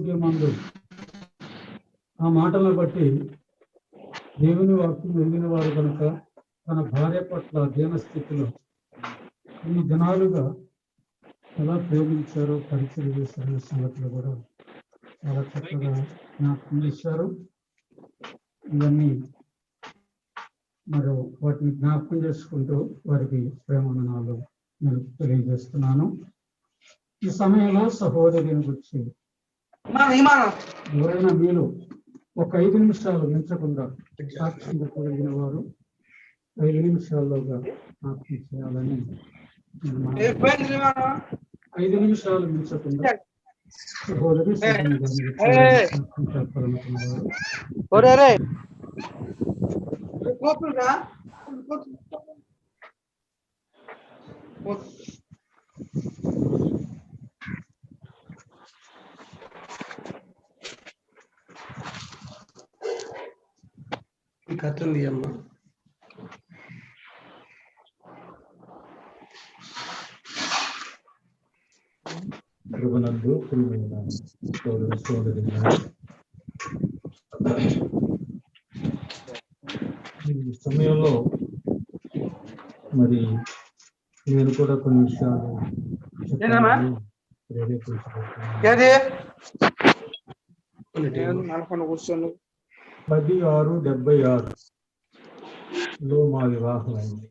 ఆరోగ్యమందు ఆ మాటలను బట్టి దేవుని వాక్యం ఎదిగిన వారు కనుక తన భార్య పట్ల దీనస్థితిలో కొన్ని దినాలుగా ఎలా ప్రేమించారో పరిచయం చేశారనే సంగతులు కూడా చాలా చక్కగా జ్ఞాపకం చేశారు. ఇవన్నీ మరి వాటిని జ్ఞాపకం చేసుకుంటూ వారికి ప్రేమనాలు నేను తెలియజేస్తున్నాను. ఈ సమయంలో సహోదరుని గురించి ఎవరైనా మీరు ఒక 5 నిమిషాలు మించకుండా సాక్ష్యం చెప్పగలిగిన వారు 5 నిమిషాల్లోగా సాక్ష్యం చేయాలని 5 నిమిషాలు మించకుండా సహోదరి సాక్ష్యం చెప్పాలనుకున్నారు. కట్టండి అమ్మ. ప్రభునందు ప్రియమైన సోదరు సోదరులారా, ఈ సమయంలో మరి నేను కూడా కొన్ని విషయాలు చెప్పాలని ప్రేరేపించబడుతున్నాను. 10/6/76లో మా వివాహం అయింది.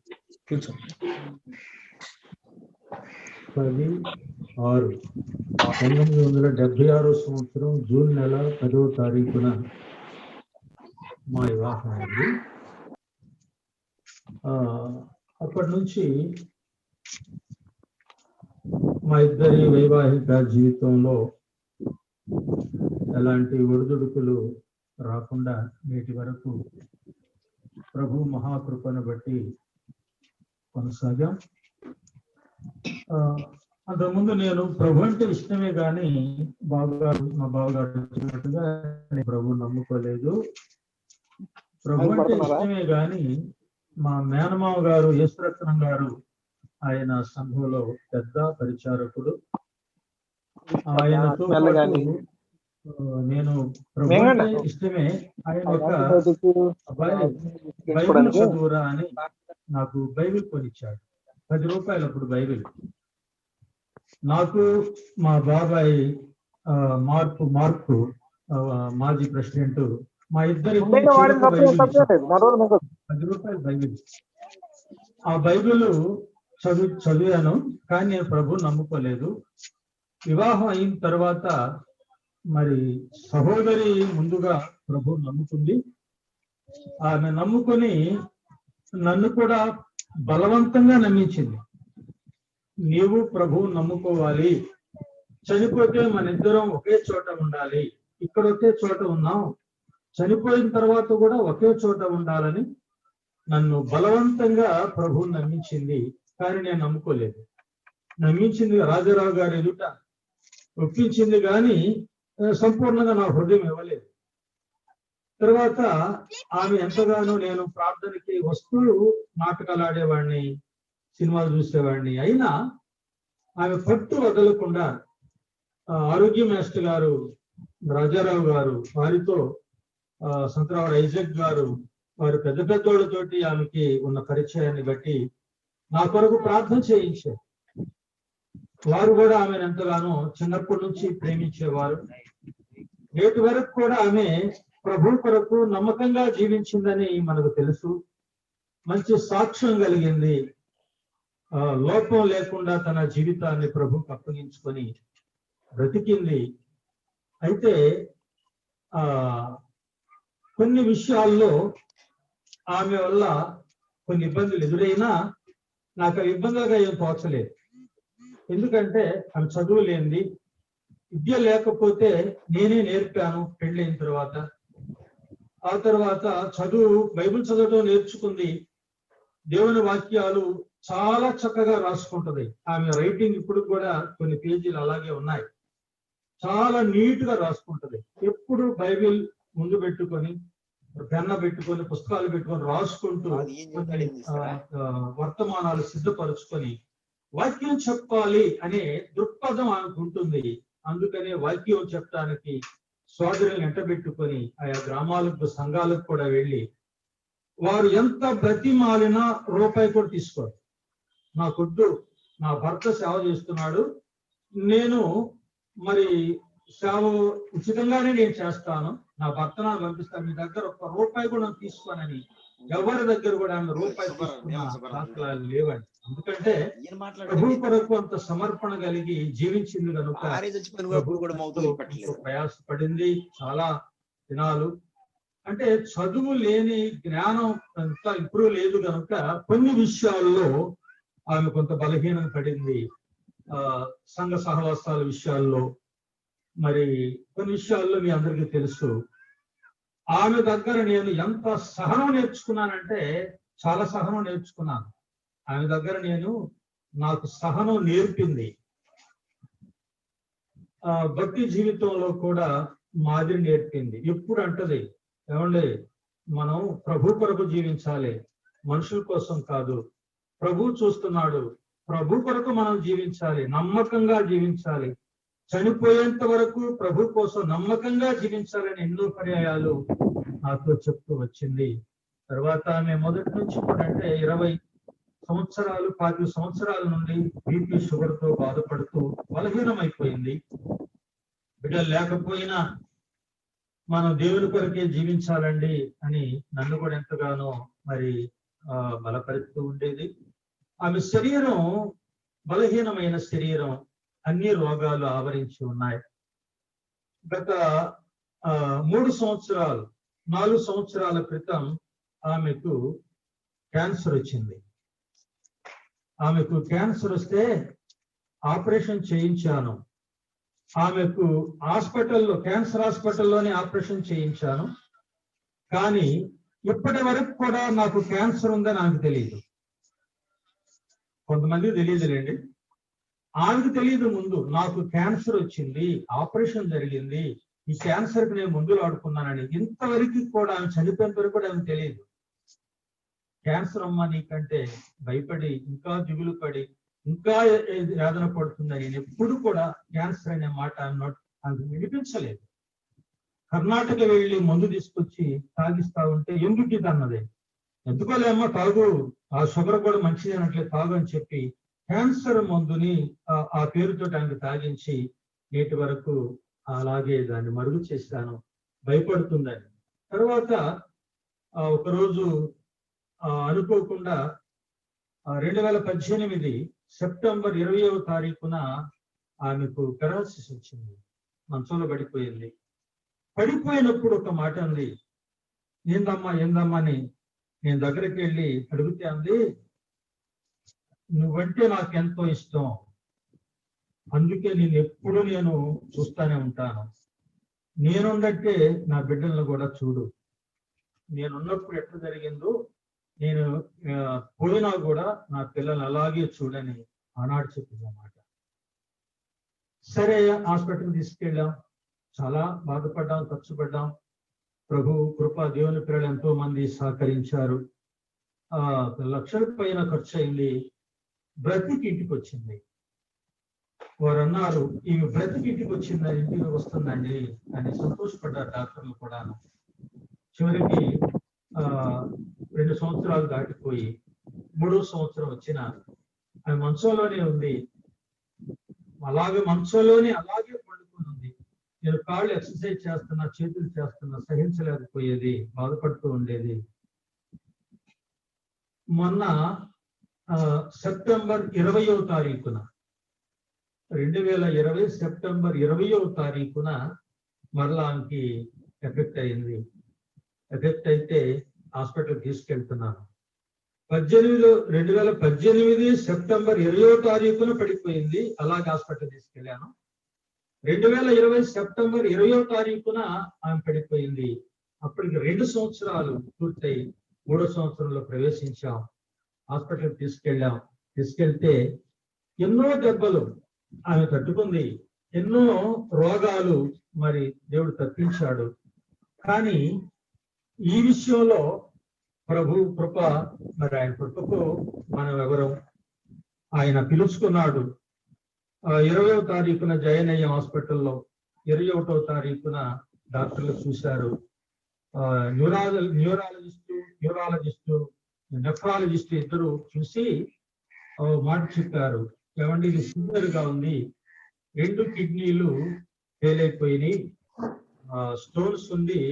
10/6/1976 సంవత్సరం జూన్ నెల 10వ తారీఖున మా వివాహం అయింది. అప్పటి నుంచి మా ఇద్దరి వైవాహిక జీవితంలో ఎలాంటి ఒడిదుడుకులు రాకుండా నేటి వరకు ప్రభు మహాకృపను బట్టి కొనసాగాం. అంతకుముందు నేను ప్రభు అంటే ఇష్టమే కానీ మా బావగారు వచ్చినట్టుగా నేను ప్రభు నమ్ముకోలేదు. ప్రభు అంటే ఇష్టమే కానీ మా మేనమావ గారు యేసురత్నం గారు ఆయన సంఘంలో పెద్ద పరిచారకుడు. ఆయనతో పాటు నేను ప్రభు అంటే ఇష్టమే, ఆయన ఒక బైబిల్ చదువురా అని నాకు బైబిల్ కొనిచ్చాడు. 10 రూపాయలు అప్పుడు బైబిల్. నాకు మా బాబాయ్ మార్కు మాజీ ప్రెసిడెంట్, మా ఇద్దరి 10 రూపాయలు బైబిల్. ఆ బైబిల్ చదివాను కానీ నేను ప్రభు నమ్ముకోలేదు. వివాహం అయిన తర్వాత మరి సహోదరి ముందుగా ప్రభు నమ్ముకుంది. ఆమె నమ్ముకొని నన్ను కూడా బలవంతంగా నమ్మించింది. నీవు ప్రభు నమ్ముకోవాలి, చనిపోతే మన ఇద్దరం ఒకే చోట ఉండాలి, ఇక్కడ ఒకే చోట ఉన్నాం, చనిపోయిన తర్వాత కూడా ఒకే చోట ఉండాలని నన్ను బలవంతంగా ప్రభు నమ్మించింది. కానీ నేను నమ్ముకోలేదు. నమ్మించింది రాజారావు గారి ఎదుట ఒప్పించింది కానీ సంపూర్ణంగా నా హృదయం ఇవ్వలేదు. తర్వాత ఆమె ఎంతగానో, నేను ప్రార్థనకి వస్తూ నాటకాలు ఆడేవాడిని, సినిమాలు చూసేవాడిని, అయినా ఆమె పట్టు వదలకుండా ఆరోగ్య మాస్టర్ గారు, రాజారావు గారు, వారితో సంతరావుడు ఐజక్ గారు, వారు పెద్ద పెద్దోళ్ళతోటి ఆమెకి ఉన్న పరిచయాన్ని బట్టి నా కొరకు ప్రార్థన చేయించారు. వారు కూడా ఆమెను ఎంతగానో చిన్నప్పటి నుంచి ప్రేమించేవారు. నేటి వరకు కూడా ఆమె ప్రభు కొరకు నమ్మకంగా జీవించిందని మనకు తెలుసు. మంచి సాక్ష్యం కలిగింది. లోపం లేకుండా తన జీవితాన్ని ప్రభుకు అప్పగించుకొని బ్రతికింది. అయితే కొన్ని విషయాల్లో ఆమె వల్ల కొన్ని ఇబ్బందులు ఎదురైనా నాకు ఆ ఇబ్బందులుగా ఏం తోచలేదు. ఎందుకంటే ఆమె చదువు లేనిది, విద్య లేకపోతే నేనే నేర్పాను పెళ్ళైన తర్వాత. ఆ తర్వాత బైబిల్ చదవటం నేర్చుకుంది. దేవుని వాక్యాలు చాలా చక్కగా రాసుకుంటది. ఆమె రైటింగ్ ఇప్పుడు కూడా కొన్ని పేజీలు అలాగే ఉన్నాయి. చాలా నీట్ గా రాసుకుంటది. ఎప్పుడు బైబిల్ ముందు పెట్టుకొని, పెన్న పెట్టుకొని, పుస్తకాలు పెట్టుకొని రాసుకుంటూ వర్తమానాలు సిద్ధపరుచుకొని వాక్యం చెప్పాలి అనే దృక్పథం ఆమెకు ఉంటుంది. అందుకనే వాక్యం చెప్పడానికి సోదరులను ఎంటబెట్టుకొని ఆయా గ్రామాలకు సంఘాలకు కూడా వెళ్ళి వారు ఎంత బ్రతిమాలినా రూపాయి కూడా తీసుకోరు. నాకొద్దు, నా భర్త సేవ చేస్తున్నాడు, నేను మరి సేవ ఉచితంగానే నేను చేస్తాను, నా భర్త నాకు పంపిస్తాను, మీ దగ్గర ఒక్క రూపాయి కూడా తీసుకోనని ఎవరి దగ్గర కూడా ఆమె రూపాయి తీసుకున్న దాఖలాలు లేవండి. ఎందుకంటే ప్రభు కొరకు అంత సమర్పణ కలిగి జీవించింది కనుక, ప్రయాసపడింది చాలా దినాలు. అంటే చదువు లేని, జ్ఞానం అంత ఇంప్రూవ్ లేదు కనుక కొన్ని విషయాల్లో ఆమె కొంత బలహీనం పడింది. సంఘ సహవాసాల విషయాల్లో, మరి కొన్ని విషయాల్లో మీ అందరికీ తెలుసు. ఆమె దగ్గర నేను ఎంత సహనం నేర్చుకున్నానంటే చాలా సహనం నేర్చుకున్నాను. ఆమె దగ్గర నాకు సహనం నేర్పింది. భక్తి జీవితంలో కూడా మాదిరి నేర్పింది. ఎప్పుడు అంటది, ఏమండి మనం ప్రభు కొరకు జీవించాలి, మనుషుల కోసం కాదు. ప్రభు చూస్తున్నాడు, ప్రభు కొరకు మనం జీవించాలి, నమ్మకంగా జీవించాలి, చనిపోయేంత వరకు ప్రభు కోసం నమ్మకంగా జీవించాలని ఎన్నో పర్యాయాలు నాతో చెప్తూ వచ్చింది. తర్వాత ఆమె మొదటి నుంచి కూడా అంటే 20 సంవత్సరాలు 10 సంవత్సరాల నుండి బీపీ షుగర్తో బాధపడుతూ బలహీనమైపోయింది. బిడ్డలు లేకపోయినా మనం దేవుని కొరకే జీవించాలండి అని నన్ను కూడా ఎంతగానో మరి బలపరుస్తూ ఉండేది. ఆమె శరీరం బలహీనమైన శరీరం, అన్ని రోగాలు ఆవరించి ఉన్నాయి. గత 3 సంవత్సరాలు 4 సంవత్సరాల క్రితం ఆమెకు క్యాన్సర్ వచ్చింది. ఆమెకు క్యాన్సర్ వస్తే ఆపరేషన్ చేయించాను. ఆమెకు క్యాన్సర్ హాస్పిటల్లోనే ఆపరేషన్ చేయించాను. కానీ ఇప్పటి వరకు కూడా నాకు క్యాన్సర్ ఉందని ఆమెకు తెలియదు. కొంతమంది తెలియదులేండి, ఆమెకు తెలియదు. ముందు నాకు క్యాన్సర్ వచ్చింది, ఆపరేషన్ జరిగింది, ఈ క్యాన్సర్కి నేను మందులు ఆడుకున్నానని ఇంతవరకు కూడా ఆమె చనిపోయేంత వరకు కూడా ఆమెకు తెలియదు. క్యాన్సర్ అమ్మ నీకంటే భయపడి, ఇంకా దిగులు పడి, ఇంకా వేదన పడుతుందని నేను ఎప్పుడు కూడా క్యాన్సర్ అనే మాట ఆమె వినిపించలేదు. కర్ణాటక వెళ్ళి మందు తీసుకొచ్చి తాగిస్తా ఉంటే ఎందుకు ఇది అన్నదే, ఎందుకోలేమ్మా తాగు, ఆ షుగర్ కూడా మంచిది అనట్లేదు, తాగు అని చెప్పి క్యాన్సర్ మందుని ఆ పేరుతో ఆమెకు తాగించి నేటి వరకు అలాగే దాన్ని మరుగు చేశాను, భయపడుతుందని. తర్వాత ఒకరోజు అనుకోకుండా 2018 సెప్టెంబర్ 20వ తారీఖున ఆమెకు పెరాలసిస్ వచ్చింది. మంచంలో పడిపోయింది. పడిపోయినప్పుడు ఒక మాట అంది, ఏందమ్మా అని నేను దగ్గరికి వెళ్ళి అడిగితే అంది, నువ్వంటే నాకెంతో ఇష్టం, అందుకే ఎప్పుడు నేను చూస్తానే ఉంటాను. నేనున్నట్టే నా బిడ్డలను కూడా చూడు, నేనున్నప్పుడు ఎట్లా జరిగిందో నేను పోయినా కూడా నా పిల్లలు అలాగే చూడని ఆనాడు చెప్పిందన్నమాట. సరే హాస్పిటల్ తీసుకెళ్ళాం, చాలా బాధపడ్డాం, ఖర్చు పడ్డాం. ప్రభు కృప, దేవుని పిల్లలు ఎంతో మంది సహకరించారు. 1 లక్షల పైన ఖర్చు అయింది. బ్రతికి ఇంటికి వచ్చింది. వారు అన్నారు, ఈమె బ్రతికి ఇంటికి వచ్చిందని, ఇంటికి వస్తుందండి అని సంతోషపడ్డారు డాక్టర్లు కూడా. చివరికి 2 సంవత్సరాలు దాటిపోయి 3వ సంవత్సరం వచ్చిన ఆమె మంచంలోనే ఉంది. మంచంలోనే అలాగే పడుకుని ఉంది. నేను కాళ్ళు ఎక్సర్సైజ్ చేస్తున్నా, చేతులు చేస్తున్నా, సహించలేకపోయేది, బాధపడుతూ ఉండేది. మొన్న సెప్టెంబర్ 20వ తారీఖున 2020 సెప్టెంబర్ 20వ తారీఖున మరలా ఆమెకి ఎఫెక్ట్ అయింది. ఎఫెక్ట్ అయితే హాస్పిటల్ తీసుకెళ్తున్నాను. 2018 సెప్టెంబర్ 20వ తారీఖున పడిపోయింది, అలాగే హాస్పిటల్ తీసుకెళ్లాను. 2020 సెప్టెంబర్ 20వ తారీఖున ఆమె పడిపోయింది. అప్పటికి 2 సంవత్సరాలు పూర్తయి 3వ సంవత్సరంలో ప్రవేశించాం. హాస్పిటల్ తీసుకెళ్తే ఎన్నో దెబ్బలు ఆమె తట్టుకుంది, ఎన్నో రోగాలు మరి దేవుడు తప్పించాడు. కానీ ఈ విషయంలో ప్రభు కృప, మరి ఆయన కృపకు మనం ఎవరం, ఆయన పిలుచుకున్నాడు. 20వ తారీఖున జాయిన్ అయ్యాం హాస్పిటల్లో. 21వ తారీఖున డాక్టర్లు చూశారు. న్యూరాలజిస్టు నెఫ్రాలజిస్ట్ ఇద్దరు చూసి మాట చెప్పారు, ఏమండి ఇది సివియర్ గా ఉంది, 2 కిడ్నీలు ఫెయిల్ అయిపోయినాయి, స్టోన్స్ ఉంది,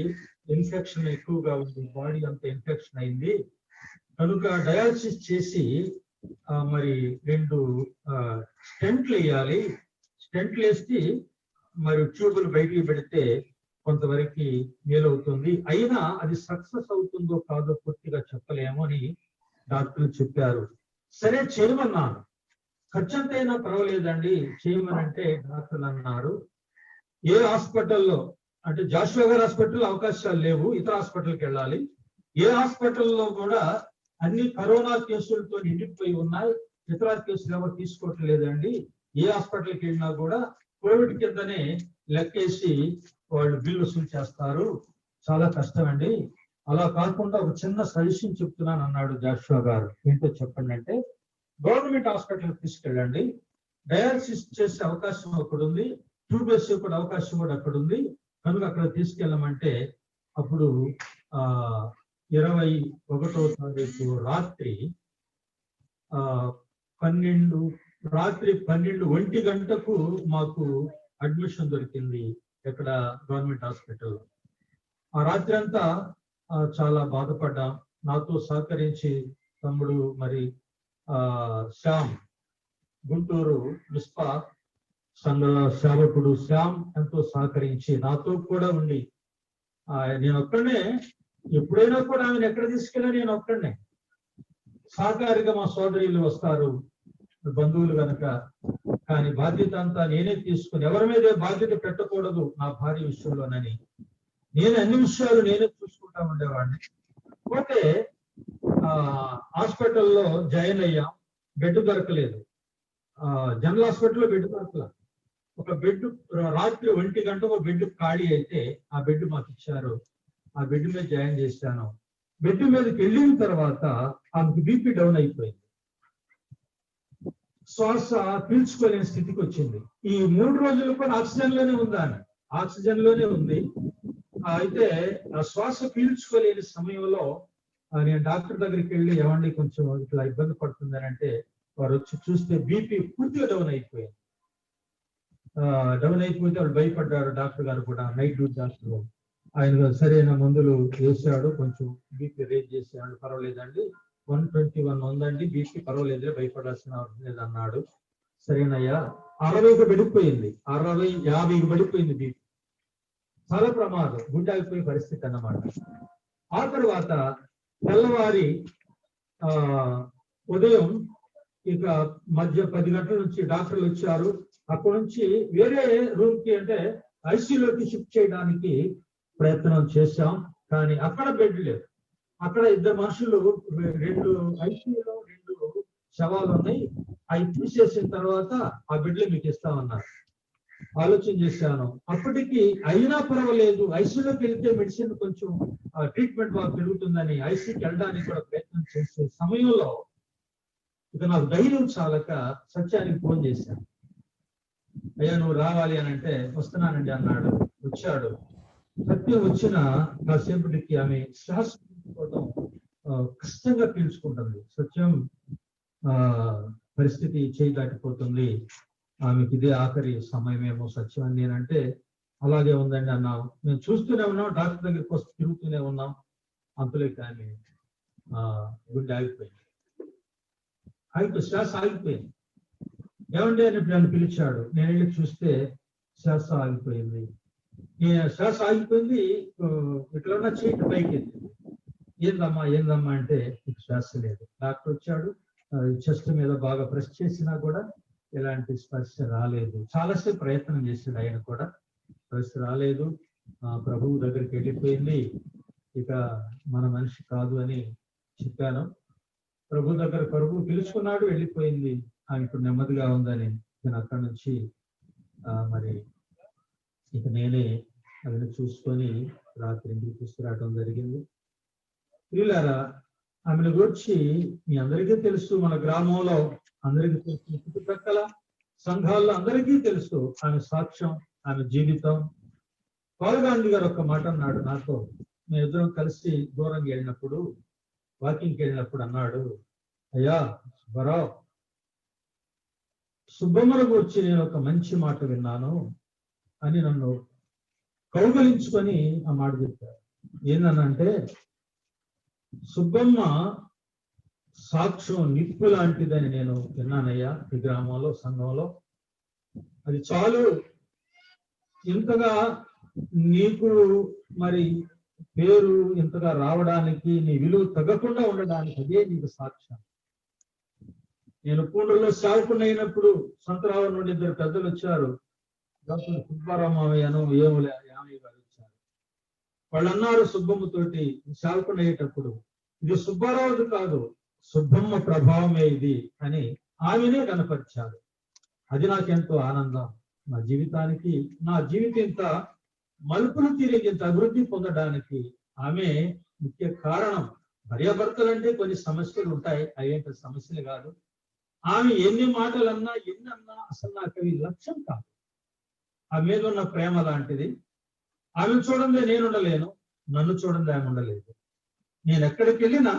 ఇన్ఫెక్షన్ ఎక్కువగా ఉంది, బాడీ అంతా ఇన్ఫెక్షన్ అయింది, కనుక డయాలసిస్ చేసి మరి 2 స్టెంట్లు వేయాలి, స్టెంట్లు వేసి మరి ట్యూబులు బయటికి పెడితే కొంతవరకు మేలవుతుంది, అయినా అది సక్సెస్ అవుతుందో కాదో పూర్తిగా చెప్పలేము అని డాక్టర్లు చెప్పారు. సరే చేయమన్నాను, ఖర్చు ఎంతైనా పర్వాలేదండి చేయమనంటే డాక్టర్లు అన్నారు, ఏ హాస్పిటల్లో అంటే జాషువా గారి హాస్పిటల్లో అవకాశాలు లేవు, ఇతర హాస్పిటల్కి వెళ్ళాలి, ఏ హాస్పిటల్లో కూడా అన్ని కరోనా కేసులతో నిండిపోయి ఉన్నాయి, ఇతర కేసులు ఎవరు తీసుకోవటం లేదండి, ఏ హాస్పిటల్కి వెళ్ళినా కూడా కోవిడ్ కిందనే లెక్కేసి వాళ్ళు బిల్లు వసూలు చేస్తారు, చాలా కష్టం అండి, అలా కాకుండా ఒక చిన్న సజెషన్ చెప్తున్నాను అన్నాడు జాషువా గారు. ఏంటో చెప్పండి అంటే, గవర్నమెంట్ హాస్పిటల్కి తీసుకెళ్ళండి, డయాలసిస్ చేసే అవకాశం అక్కడ ఉంది, ట్యూబ్ వేసే కూడా అవకాశం కూడా అక్కడ ఉంది, కనుక అక్కడ తీసుకెళ్ళమంటే అప్పుడు 21వ తారీఖు రాత్రి 1 గంటకు మాకు అడ్మిషన్ దొరికింది ఇక్కడ గవర్నమెంట్ హాస్పిటల్. ఆ రాత్రి అంతా చాలా బాధపడ్డాం. నాతో సహకరించి తమ్ముడు మరి శ్యామ్, గుంటూరు మిస్పా సంఘ సేవకుడు శ్యామ్ ఎంతో సహకరించి నాతో కూడా ఉండి, నేను ఒక్కడనే ఎప్పుడైనా కూడా ఆమెను ఎక్కడ తీసుకెళ్ళా నేను ఒక్కడనే, సహకారిగా మా సోదరులు వస్తారు బంధువులు కనుక, కానీ బాధ్యత అంతా నేనే తీసుకుని, ఎవరి మీద బాధ్యత పెట్టకూడదు నా భార్య విషయంలోనని నేను అన్ని విషయాలు నేనే చూసుకుంటా ఉండేవాడిని. పోతే హాస్పిటల్లో జాయిన్ అయ్యాం, బెడ్ దొరకలేదు, జనరల్ హాస్పిటల్లో బెడ్ దొరకలేదు, ఒక బెడ్ రాత్రి 1 గంటకు బెడ్ ఖాళీ అయితే ఆ బెడ్ మాకు ఇచ్చారు, ఆ బెడ్ మీద జాయిన్ చేశాను. బెడ్ మీదకి వెళ్ళిన తర్వాత ఆమెకు బీపీ డౌన్ అయిపోయింది, శ్వాస పీల్చుకోలేని స్థితికి వచ్చింది. ఈ 3 రోజులు కూడా ఆక్సిజన్ లోనే ఉంది, ఆమె ఆక్సిజన్ లోనే ఉంది. అయితే ఆ శ్వాస పీల్చుకోలేని సమయంలో నేను డాక్టర్ దగ్గరికి వెళ్ళి, ఏమండి కొంచెం ఇట్లా ఇబ్బంది పడుతుందని అంటే, వారు వచ్చి చూస్తే బీపీ పూర్తిగా డౌన్ అయిపోయింది. వాళ్ళు భయపడ్డారు, డాక్టర్ గారు కూడా, నైట్ డ్యూటీ డాక్టర్. ఆయన సరైన మందులు వేసాడు, కొంచెం బీపీ రేజ్ చేసాడు, పర్వాలేదండి 121 ఉందండి బీపీ, పర్వాలేదు భయపడాల్సిన అవసరం లేదన్నాడు. సరేనయ్యా, 60కి పడిపోయింది, 50కి పడిపోయింది బీపీ, చాలా ప్రమాదం, గుండె ఆగిపోయే పరిస్థితి అన్నమాట. ఆ తర్వాత తెల్లవారి ఉదయం ఇక మధ్య 10 గంటల నుంచి డాక్టర్లు వచ్చారు. అక్కడ నుంచి వేరే రూమ్ కి అంటే ఐసీయూలోకి షిఫ్ట్ చేయడానికి ప్రయత్నం చేశాం, కానీ అక్కడ బెడ్ లేదు. అక్కడ 2 మనుషులు, 2 ఐసీయూలో 2 శవాలు ఉన్నాయి, అవి తీసేసిన తర్వాత ఆ బెడ్లు మీకు ఇస్తామన్నారు. ఆలోచన చేశాను, అప్పటికి అయినా పర్వాలేదు, ఐసీయూలోకి వెళ్తే మెడిసిన్ కొంచెం ట్రీట్మెంట్ బాగా పెరుగుతుందని ఐసీకి వెళ్ళడానికి కూడా ప్రయత్నం చేసే సమయంలో ఇక నాకు ధైర్యం చాలక సత్యానికి ఫోన్ చేశాను. అయ్యా నువ్వు రావాలి అని అంటే, వస్తున్నానండి అన్నాడు. వచ్చాడు. సత్యం వచ్చిన కాసేపటికి ఆమె శ్వాస పీల్చుకోవడం కష్టంగా పీల్చుకుంటుంది. సత్యం పరిస్థితి చేయి దాటిపోతుంది, ఆమెకి ఇదే ఆఖరి సమయమేమో సత్యం అని నేనంటే, అలాగే ఉందండి అన్నాం. మేము చూస్తూనే ఉన్నాం, డాక్టర్ దగ్గరికి వస్తూ తిరుగుతూనే ఉన్నాం. అంతలోకి ఆమె గుండె ఆగిపోయింది, శ్వాస ఆగిపోయింది. ఏమండి అని నన్ను పిలిచాడు. నేను వెళ్ళి చూస్తే శ్వాస ఆగిపోయింది. శ్వాస ఆగిపోయింది, ఇట్లా ఉన్న చేతి పైకి ఎత్తింది. ఏందమ్మా అంటే శ్వాస లేదు. డాక్టర్ వచ్చాడు, చెస్ట్ మీద బాగా ప్రెస్ చేసినా కూడా ఎలాంటి స్పర్శ రాలేదు. చాలాసేపు ప్రయత్నం చేశాడు ఆయన కూడా, స్పర్శ రాలేదు. ప్రభువు దగ్గరికి వెళ్ళిపోయింది, ఇక మన మనిషి కాదు అని చెప్పాను. ప్రభు దగ్గర ప్రభు పిలుచుకున్నాడు, వెళ్ళిపోయింది. ఆమె ఇప్పుడు నెమ్మదిగా ఉందని నేను అక్కడి నుంచి మరి ఇక నేనే ఆమెను చూసుకొని రాత్రి ఇంటికి తీసుకురావడం జరిగింది. వీళ్ళారా, ఆమెను గురించి మీ అందరికీ తెలుసు, మన గ్రామంలో అందరికీ తెలుసు, చుట్టుప్రక్కల సంఘాల్లో అందరికీ తెలుసు ఆమె సాక్ష్యం, ఆమె జీవితం. పాల్ గాంధీ గారు ఒక మాట అన్నాడు నాతో. మేము ఇద్దరం కలిసి దూరంగా వెళ్ళినప్పుడు, వాకింగ్కి వెళ్ళినప్పుడు అన్నాడు, అయ్యా సుబ్బారావు, సుబ్బమ్మల గురించి నేను ఒక మంచి మాట విన్నాను అని నన్ను కౌగలించుకొని ఆ మాట చెప్పారు. ఏందనంటే, సుబ్బమ్మ సాక్ష్యం నిప్పు లాంటిదని నేను విన్నానయ్యా ఈ గ్రామంలో, సంఘంలో. అది చాలు, ఇంతగా నీకు మరి పేరు ఇంతగా రావడానికి, నీ విలువ తగ్గకుండా ఉండడానికి అదే నీకు సాక్ష్యం. నేను పూండ్రులో సేవకుని అయినప్పుడు సంతరావు నుండి 2 పెద్దలు వచ్చారు. డాక్టర్ సుబ్బారామయ్యను ఏములే యామయ్య గారు వచ్చారు. వాళ్ళు అన్నారు సుబ్బమ్మతోటి సేవకుని అయ్యేటప్పుడు, ఇది సుబ్బారావుది కాదు, సుబ్బమ్మ ప్రభావమే ఇది అని ఆమెనే కనపరిచారు. అది నాకెంతో ఆనందం. నా జీవితానికి, నా జీవితం ఇంత మలుపులు తిరిగి ఇంత అభివృద్ధి పొందడానికి ఆమె ముఖ్య కారణం. భార్యాభర్తలంటే కొన్ని సమస్యలు ఉంటాయి, అయ్యేంత సమస్యలు కాదు. ఆమె ఎన్ని మాటలన్నా, ఎన్నన్నా అసలు నాకు అవి లక్ష్యం కాదు. ఆమె మీద ఉన్న ప్రేమ లాంటిది. ఆమెను చూడండి నేను ఉండలేను, నన్ను చూడండి ఆమె ఉండలేదు. నేను ఎక్కడికి వెళ్ళినా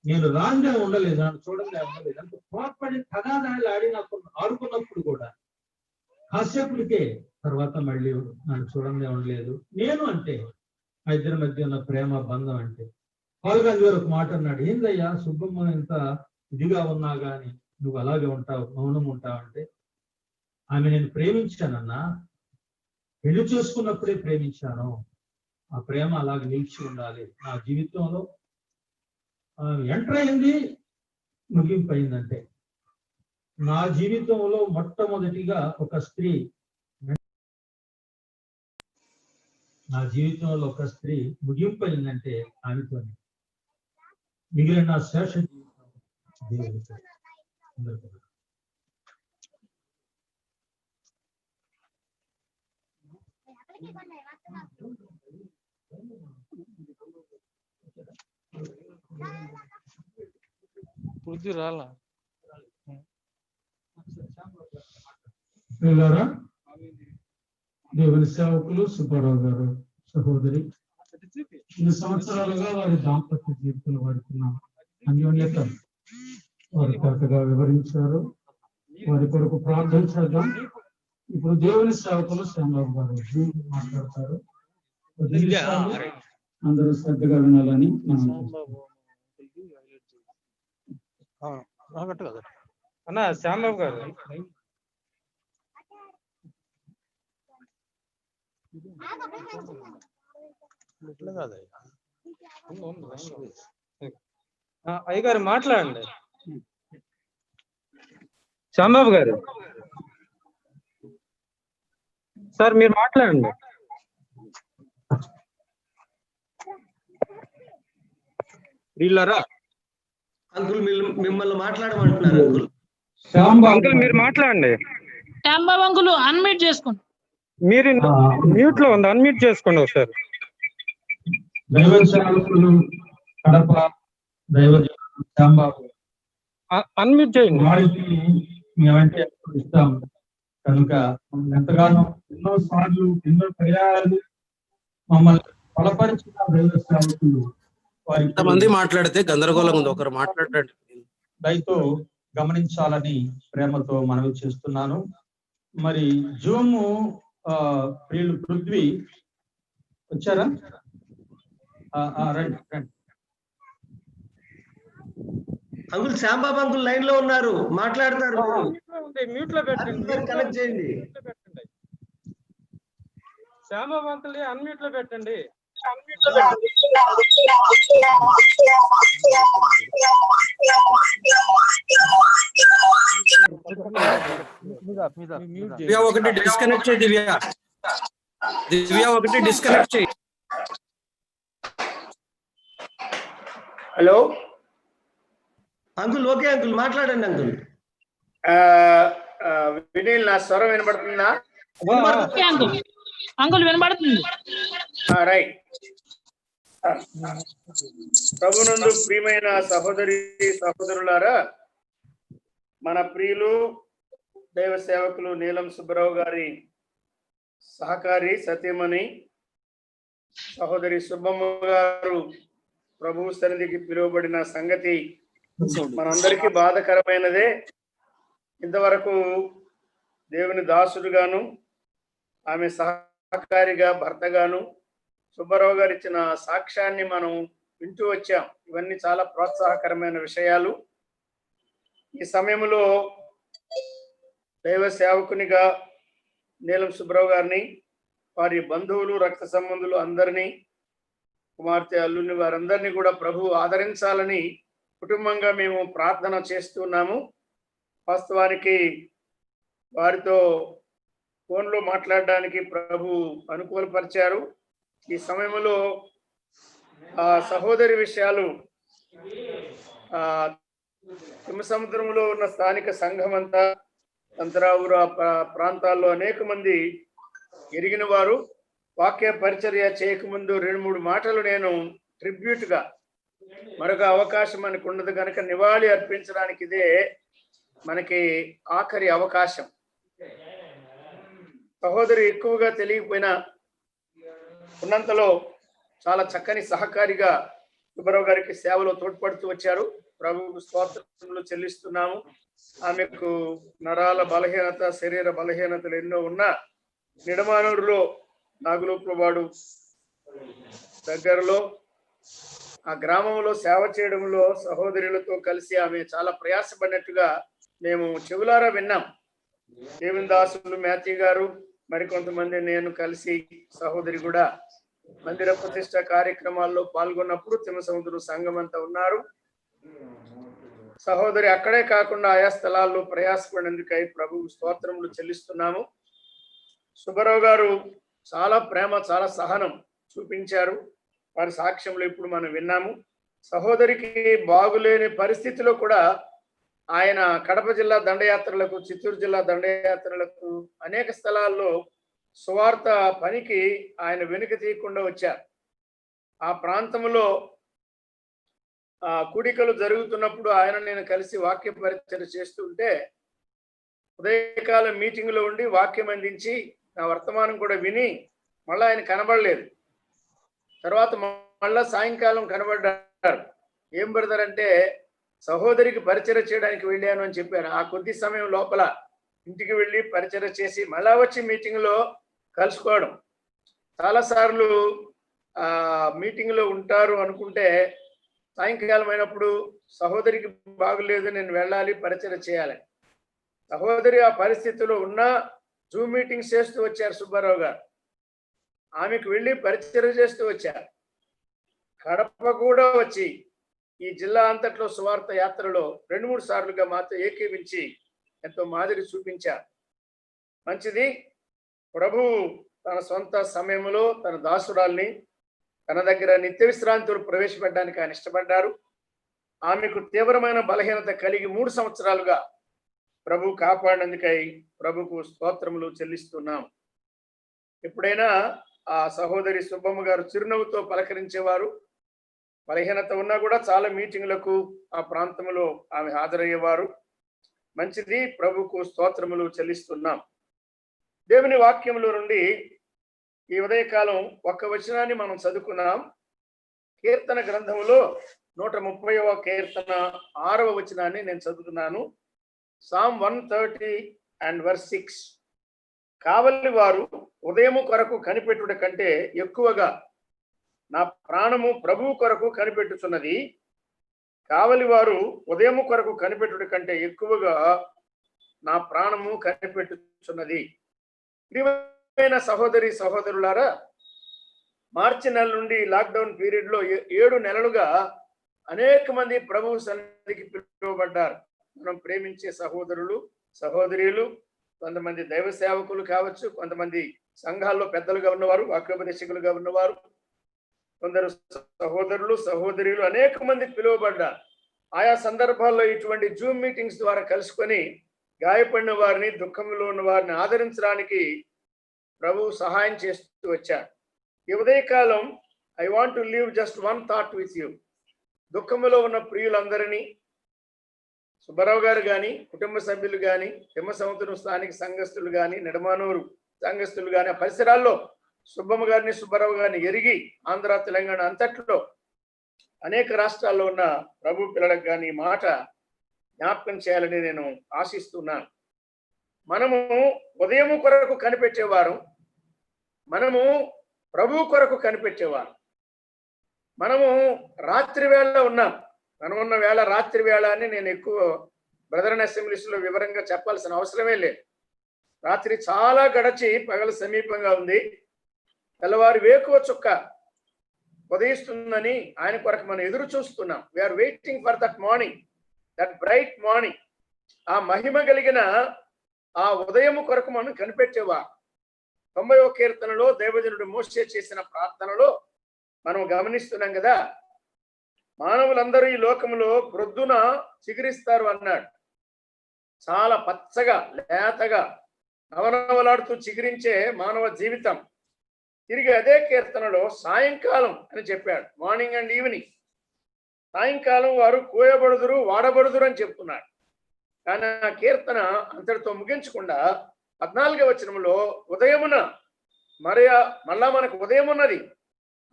నేను రాందే ఉండలేదు, నన్ను చూడండి ఆమె ఉండలేదు. అంత కోపడి తగాదాలు ఆడి నాకు ఆడుకున్నప్పుడు కూడా కాసేపుడికే తర్వాత మళ్ళీ నన్ను చూడండి ఉండలేదు. నేను అంటే మా ఇద్దరి మధ్య ఉన్న ప్రేమ బంధం అంటే. పాల్ గాంధీ గారు ఒక మాట అన్నాడు, ఏందయ్యా సుబ్బమ్మ ఇంత ఇదిగా ఉన్నా గాని నువ్వు అలాగే ఉంటావు, మౌనం ఉంటావు అంటే, ఆమె నేను ప్రేమించానన్నా, పెళ్లి చేసుకున్నప్పుడే ప్రేమించాను. ఆ ప్రేమ అలాగే నిలిచి ఉండాలి నా జీవితంలో. ఎంటర్ అయింది, ముగింపు అయిందంటే, నా జీవితంలో మొట్టమొదటిగా ఒక స్త్రీ, నా జీవితంలో ఒక స్త్రీ ముగింపు అయిందంటే ఆమెతోనే. మిగిలిన నా శేష జీవితం దేవుడితో. దేవుని సేవకులు సుబ్బారావు గారు సహోదరి, 2 సంవత్సరాలుగా వారి దాంపత్య జీవితంలో వారికి ఉన్న అన్యోన్యత వారు కరెక్ట్గా వివరించారు. వారి కొరకు ప్రార్థన చేద్దాం. ఇప్పుడు దేవుని సేవకులు శ్యామరావు గారు మాట్లాడతారు. అందరూ శ్రద్ధగా వినాలని అన్న శ్యామరావు గారు. అయ్యగారు మాట్లాడండి. శ్యామబాబు గారు సార్ మీరు మాట్లాడండి. వీళ్ళరా అంకుల్ మిమ్మల్ని మాట్లాడమంటున్నారు. అంకుల్ మీరు మాట్లాడండి. శ్యాంబాబు అంకుల్ అన్మ్యూట్ చేసుకోండి. మీరు మ్యూట్ లో ఉంది, అన్మ్యూట్ చేసుకోండి ఒకసారి. దైవ సేవకులు కడప దైవజనులు శ్యాంబాబు అన్మ్యూట్ చేయండి. వారికి మేమంటే ఇస్తాం కనుక ఎంతగానో ఎన్నో సార్లు ఎన్నో పర్యాయాలు మమ్మల్ని బలపరిచిన దైవ సేవకులు ఇంతమంది మాట్లాడితే గందరగోళం ఉంది, ఒకరు మాట్లాడండి. దయతో గమనించాలని ప్రేమతో మనవి చేస్తున్నాను. మరి జూము ప్రియులు పృథ్వీ వచ్చారా? రండి రండి. అంకుల్ శ్యాంబాబు అంకుల్ లైన్ లో ఉన్నారు, మాట్లాడతారు. మ్యూట్ లో పెట్టండి, కనెక్ట్ చేయండి. శ్యాంబాబు అంకుల్ అన్మ్యూట్ లో పెట్టండి. ఒకటి డిస్కనెక్ట్ చేయి దివ్య. దివ్య ఒకటి డిస్కనెక్ట్ చేయి. హలో అంకుల్ ఓకే అంకుల్ మాట్లాడండి అంకుల్. వినీల్ నా స్వరం వినబడుతుందా? అంకుల్ వినబడుతుంది. రైట్. ప్రభునందు ప్రియమైన సహోదరి సహోదరులారా, మన ప్రియులు దైవ సేవకులు నీలం సుబ్బరావు గారి సహకారి సతీమణి సహోదరి సుబ్బమ్మ గారు ప్రభు సన్నిధికి పిలువబడిన సంగతి మనందరికీ బాధకరమైనదే. ఇంతవరకు దేవుని దాసుడుగాను ఆమె సహకారిగా భర్తగాను సుబ్బారావు గారు ఇచ్చిన సాక్ష్యాన్ని మనం వింటూ వచ్చాం. ఇవన్నీ చాలా ప్రోత్సాహకరమైన విషయాలు. ఈ సమయంలో దైవ సేవకునిగా నీలం సుబ్బారావు గారిని, వారి బంధువులు, రక్త సంబంధులు అందరినీ, కుమార్తె అల్లుని వారందరినీ కూడా ప్రభు ఆదరించాలని కుటుంబంగా మేము ప్రార్థన చేస్తున్నాము. వాస్తవానికి వారితో ఫోన్లో మాట్లాడడానికి ప్రభు అనుకూలపరిచారు. ఈ సమయంలో సహోదరి విషయాలు తిమ్మసముద్రంలో ఉన్న స్థానిక సంఘం అంతా, అంతరావుర ప్రాంతాల్లో అనేక మంది ఎరిగిన వారు. వాక్య పరిచర్య చేయకముందు 2-3 మాటలు నేను ట్రిబ్యూట్గా, మరొక అవకాశం మనకు ఉండదు కనుక నివాళి అర్పించడానికి ఇదే మనకి ఆఖరి అవకాశం. సహోదరి ఎక్కువగా తెలియకపోయినా ఉన్నంతలో చాలా చక్కని సహకారిగా సుబ్బారావు గారికి సేవలో తోడ్పడుతూ వచ్చారు. ప్రభువుకు స్తోత్రములు చెల్లిస్తున్నాము. ఆమెకు నరాల బలహీనత, శరీర బలహీనతలు ఎన్నో ఉన్నా నిడమానూరులో నాగులోపువాడు దగ్గరలో ఆ గ్రామంలో సేవ చేయడంలో సహోదరులతో కలిసి ఆమె చాలా ప్రయాసపడినట్టుగా మేము చెవులారా విన్నాం. దేవిదాసులు మ్యాథ్యూ గారు, మరికొంతమంది నేను కలిసి సహోదరి కూడా మందిర ప్రతిష్ట కార్యక్రమాల్లో పాల్గొన్నప్పుడు తిమ్మసముద్రం సంఘం అంతా ఉన్నారు. సహోదరి అక్కడే కాకుండా ఆయా స్థలాల్లో ప్రయాసపడినందుకై ప్రభు స్తోత్రములు చెల్లిస్తున్నాము. సుబ్బారావు గారు చాలా ప్రేమ, చాలా సహనం చూపించారు. వారి సాక్ష్యంలో ఇప్పుడు మనం విన్నాము. సహోదరికి బాగులేని పరిస్థితిలో కూడా ఆయన కడప జిల్లా దండయాత్రలకు, చిత్తూరు జిల్లా దండయాత్రలకు అనేక స్థలాల్లో సువార్త పనికి ఆయన వెనుక తీయకుండా వచ్చారు. ఆ ప్రాంతంలో కూడికలు జరుగుతున్నప్పుడు ఆయన నేను కలిసి వాక్య పరిచర్య చేస్తుంటే ఉదయకాలం మీటింగ్లో ఉండి వాక్యం అందించి నా వర్తమానం కూడా విని మళ్ళీ ఆయన కనబడలేదు. తర్వాత మళ్ళా సాయంకాలం కనబడ్డారు. ఏం బ్రదర్ అంటే సహోదరికి పరిచర్య చేయడానికి వెళ్ళాను అని చెప్పారు. ఆ కొద్ది సమయం లోపల ఇంటికి వెళ్ళి పరిచర్య చేసి మళ్ళా వచ్చి మీటింగ్లో కలుసుకోవడం. చాలాసార్లు మీటింగ్లో ఉంటారు అనుకుంటే సాయంకాలం అయినప్పుడు సహోదరికి బాగులేదు, నేను వెళ్ళాలి, పరిచర్య చేయాలి. సహోదరి ఆ పరిస్థితిలో ఉన్నా జూమ్ మీటింగ్స్ చేస్తూ వచ్చారు సుబ్బారావు గారు. ఆమెకు వెళ్ళి పరిచర్య చేస్తూ వచ్చారు. కడప కూడా వచ్చి ఈ జిల్లా అంతట్లో సువార్త యాత్రలో 2-3 సార్లుగా మాతో ఏకీవించి ఎంతో మాదిరి చూపించారు. మంచిది. ప్రభు తన సొంత సమయంలో తన దాసురాల్ని తన దగ్గర నిత్య విశ్రాంతులు ప్రవేశపెట్టడానికి ఆయన ఇష్టపడ్డారు. ఆమెకు తీవ్రమైన బలహీనత కలిగి 3 సంవత్సరాలుగా ప్రభు కాపాడినందుకై ప్రభుకు స్తోత్రములు చెల్లిస్తున్నాం. ఎప్పుడైనా ఆ సహోదరి సుబ్బమ్మ గారు చిరునవ్వుతో పలకరించేవారు. బలహీనత ఉన్నా కూడా చాలా మీటింగ్లకు ఆ ప్రాంతంలో ఆమె హాజరయ్యేవారు. మంచిది. ప్రభుకు స్తోత్రములు చెల్లిస్తున్నాం. దేవుని వాక్యములో నుండి ఈ ఉదయకాలం ఒక్క వచనాన్ని మనం చదువుకున్నాం. కీర్తన గ్రంథములో 130వ కీర్తన 6వ వచనాన్ని నేను చదువుతున్నాను. Psalm 130 and verse 6. కావలి వారు ఉదయము కొరకు కనిపెట్టుట కంటే ఎక్కువగా నా ప్రాణము ప్రభువు కొరకు కనిపెట్టుచున్నది. కావలి వారు ఉదయము కొరకు కనిపెట్టుట కంటే ఎక్కువగా నా ప్రాణము కనిపెట్టుచున్నది. ప్రియమైన సహోదరి సహోదరులారా, మార్చి నెల నుండి లాక్డౌన్ పీరియడ్ లో 7 నెలలుగా అనేక మంది ప్రభువు సన్నిధికి పిలువబడ్డారు. మనం ప్రేమించే సహోదరులు, సహోదరులు, కొంతమంది దైవ సేవకులు కావచ్చు, కొంతమంది సంఘాల్లో పెద్దలుగా ఉన్నవారు, వాక్యోపదేశకులుగా ఉన్నవారు, కొందరు సహోదరులు, సహోదరులు, అనేక మంది పిలువబడ్డారు. ఆయా సందర్భాల్లో ఇటువంటి జూమ్ మీటింగ్స్ ద్వారా కలుసుకొని గాయపడిన వారిని, దుఃఖంలో ఉన్న వారిని ఆదరించడానికి ప్రభు సహాయం చేస్తూ వచ్చారు. ఈ ఉదయకాలం I want to leave just 1 thought with you. దుఃఖంలో ఉన్న ప్రియులందరినీ, సుబ్బారావు గారు కానీ కుటుంబ సభ్యులు కానీ తిమ్మసముద్రం స్థానిక సంఘస్థులు కానీ నిడమానూరు సంఘస్థులు కానీ ఆ పరిసరాల్లో సుబ్బమ్మ గారిని సుబ్బారావు గారిని ఎరిగి ఆంధ్ర తెలంగాణ అంతట్లో అనేక రాష్ట్రాల్లో ఉన్న ప్రభు పిల్లలకు కానీ మాట జ్ఞాపకం చేయాలని నేను ఆశిస్తున్నాను. మనము ఉదయము కొరకు కనిపెట్టేవారు, మనము ప్రభు కొరకు కనిపెట్టేవారు. మనము రాత్రి వేళ ఉన్నాం. మనం ఉన్న వేళ రాత్రి వేళ అని నేను ఎక్కువ బ్రదరన్ అసెంబ్లీస్లో వివరంగా చెప్పాల్సిన అవసరమే లేదు. రాత్రి చాలా గడచి పగల సమీపంగా ఉంది. తెల్లవారు వేకువ చుక్క ఉదయిస్తుందని ఆయన కొరకు మనం ఎదురు చూస్తున్నాం. We are waiting for that morning, that bright morning. ఆ మహిమ కలిగిన ఆ ఉదయము కొరకు మనం కనిపెట్టేవా. 90వ కీర్తనలో దైవజనుడు మోషే చేసిన ప్రార్థనలో మనం గమనిస్తున్నాం కదా, మానవులందరూ ఈ లోకంలో ప్రొద్దున చిగురిస్తారు అన్నాడు. చాలా పచ్చగా లేతగా నవనవలాడుతూ చిగురించే మానవ జీవితం. తిరిగి అదే కీర్తనలో సాయంకాలం అని చెప్పాడు, మార్నింగ్ అండ్ ఈవినింగ్. సాయంకాలం వారు కోయబడుదురు వాడబడుదురు అని చెప్తున్నాడు. కానీ ఆ కీర్తన అంతటితో ముగించకుండా 14వ వచనంలో ఉదయమున మళ్ళా మనకు ఉదయం ఉన్నది.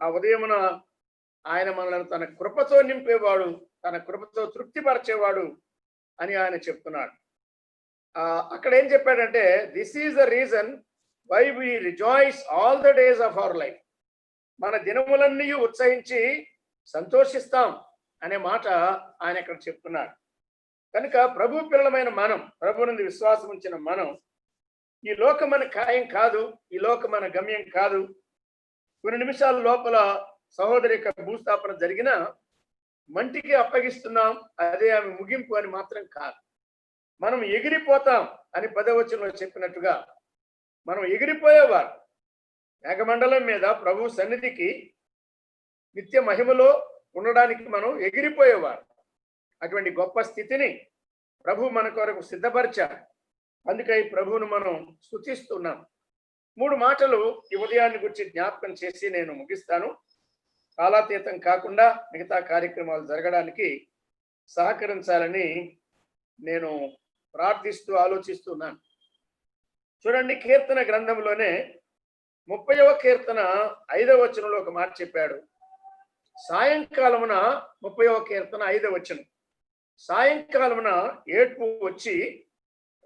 ఆ ఉదయమున ఆయన మనల్ని తన కృపతో నింపేవాడు, తన కృపతో తృప్తిపరిచేవాడు అని ఆయన చెప్తున్నాడు. అక్కడ ఏం చెప్పాడంటే, this is the reason why we rejoice all the days of our life. మన దినములన్నీ ఉత్సహించి సంతోషిస్తాం అనే మాట ఆయన ఇక్కడ చెప్తున్నాడు. కనుక ప్రభు పిల్లలమైన మనం, ప్రభు నుండి విశ్వాసం ఉంచిన మనం, ఈ లోకం మన ఖాయం కాదు, ఈ లోకం మన గమ్యం కాదు. కొన్ని నిమిషాల లోపల సహోదరి యొక్క భూస్థాపన జరిగిన మంటికి అప్పగిస్తున్నాం, అదే ఆమె ముగింపు అని మాత్రం కాదు. మనం ఎగిరిపోతాం అని 10వ వచనంలో చెప్పినట్టుగా మనం ఎగిరిపోయేవారు. మేఘమండలం మీద ప్రభు సన్నిధికి నిత్య మహిమలో ఉండడానికి మనం ఎగిరిపోయేవారు. అటువంటి గొప్ప స్థితిని ప్రభు మన కొరకు సిద్ధపరిచారు. అందుకై ప్రభువును మనం స్తుతిస్తున్నాం. 3 మాటలు ఈ ఉదయాన్ని గురించి జ్ఞాపకం చేసి నేను ముగిస్తాను. కాలాతీతం కాకుండా మిగతా కార్యక్రమాలు జరగడానికి సహకరించాలని నేను ప్రార్థిస్తూ ఆలోచిస్తున్నాను. చూడండి, కీర్తన గ్రంథంలోనే 30వ కీర్తన 5వ వచనంలో ఒక మాట చెప్పాడు. సాయంకాలమున 30వ కీర్తన 5వ వచనం, సాయంకాలమున ఏడ్పు వచ్చి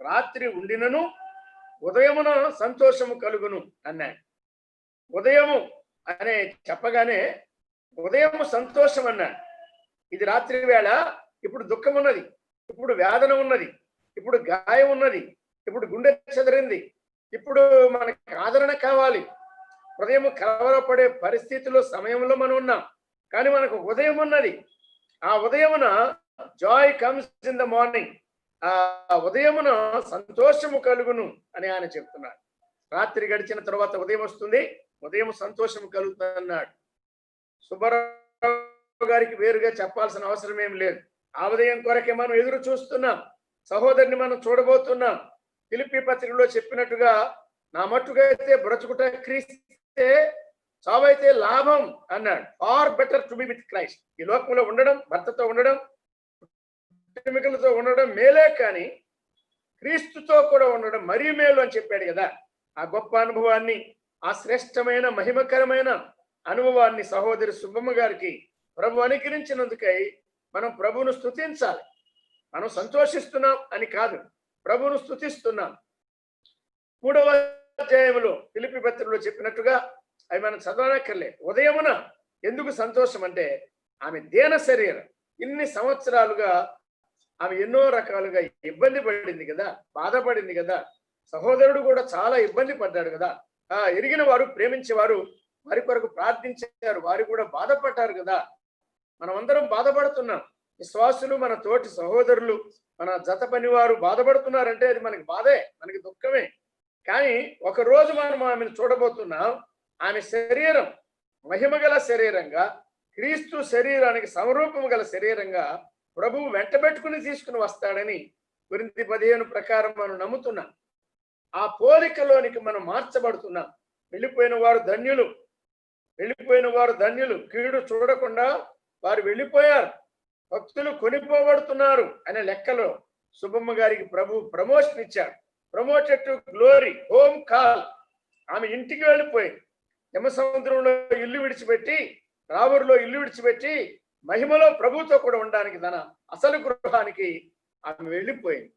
రాత్రి ఉండినను ఉదయమున సంతోషము కలుగును అన్నాడు. ఉదయము అనే చెప్పగానే ఉదయము సంతోషం అన్నాడు. ఇది రాత్రి వేళ. ఇప్పుడు దుఃఖం ఉన్నది, ఇప్పుడు వేదన ఉన్నది, ఇప్పుడు గాయం ఉన్నది, ఇప్పుడు గుండె చెదరింది, ఇప్పుడు మనకి ఆదరణ కావాలి. ఉదయం కలవరపడే పరిస్థితిలో సమయంలో మనం ఉన్నాం. కానీ మనకు ఉదయం ఉన్నది. ఆ ఉదయమున Joy comes in the morning. ఆ ఉదయమున సంతోషము కలుగును అని ఆయన చెప్తున్నాడు. రాత్రి గడిచిన తర్వాత ఉదయం వస్తుంది, ఉదయం సంతోషం కలుగుతుంది అన్నాడు. సుబ్బారావు గారికి వేరుగా చెప్పాల్సిన అవసరం ఏం లేదు. ఆ ఉదయం కొరకే మనం ఎదురు చూస్తున్నాం. సహోదరిని మనం చూడబోతున్నాం. ఫిలిప్పీ పత్రికలో చెప్పినట్టుగా, నా మట్టుగా అయితే బ్రతుకుట క్రీస్తే, చావైతే లాభం అన్నాడు. Far better to be with Christ. ఈ లోకంలో ఉండడం, భర్తతో ఉండడం, కుటుంబీకులతో ఉండడం మేలే, కానీ క్రీస్తుతో కూడా ఉండడం మరీ మేలు అని చెప్పాడు కదా. ఆ గొప్ప అనుభవాన్ని, ఆ శ్రేష్టమైన మహిమకరమైన అనుభవాన్ని సహోదరి సుబ్బమ్మ గారికి ప్రభు అనుగ్రహించినందుకై మనం ప్రభువును స్తుతించాలి. మనం సంతోషిస్తున్నాం అని కాదు, ప్రభువును స్తుతిస్తున్నాం. 3వ అధ్యాయంలో ఫిలిప్పీ పత్రికలో చెప్పినట్టుగా అవి మనం చదవనక్కర్లే. ఉదయమున ఎందుకు సంతోషం అంటే, ఆమె దీన శరీరం. ఇన్ని సంవత్సరాలుగా ఆమె ఎన్నో రకాలుగా ఇబ్బంది పడింది కదా, బాధపడింది కదా. సహోదరుడు కూడా చాలా ఇబ్బంది పడ్డాడు కదా. ఎరిగిన వారు, ప్రేమించేవారు వారి కొరకు ప్రార్థించారు, వారు కూడా బాధపడ్డారు కదా. మనం అందరం బాధపడుతున్నాం. విశ్వాసులు, మన తోటి సహోదరులు, మన జత పని వారు బాధపడుతున్నారంటే అది మనకి బాధే, మనకి దుఃఖమే. కానీ ఒక రోజు మనం ఆమెను చూడబోతున్నాం. ఆమె శరీరం మహిమగల శరీరంగా, క్రీస్తు శరీరానికి సమరూపము గల శరీరంగా ప్రభువు వెంటబెట్టుకుని తీసుకుని వస్తాడని కొరింథీ 15 ప్రకారం మనం నమ్ముతున్నాం. ఆ పోలికలోనికి మనం మార్చబడుతున్నాం. వెళ్ళిపోయిన వారు ధన్యులు, వెళ్ళిపోయిన వారు ధన్యులు. కీడు చూడకుండా వారు వెళ్ళిపోయారు. భక్తులు కొనిపోబడుతున్నారు అనే లెక్కలో సుబ్బమ్మ గారికి ప్రభు ప్రమోషన్ ఇచ్చాడు. Promoted to glory, home call. ఆమె ఇంటికి వెళ్ళిపోయింది. యమసముద్రంలో ఇల్లు విడిచిపెట్టి, రావూరులో ఇల్లు విడిచిపెట్టి మహిమలో ప్రభుతో కూడా ఉండడానికి తన అసలు గృహానికి ఆమె వెళ్ళిపోయింది.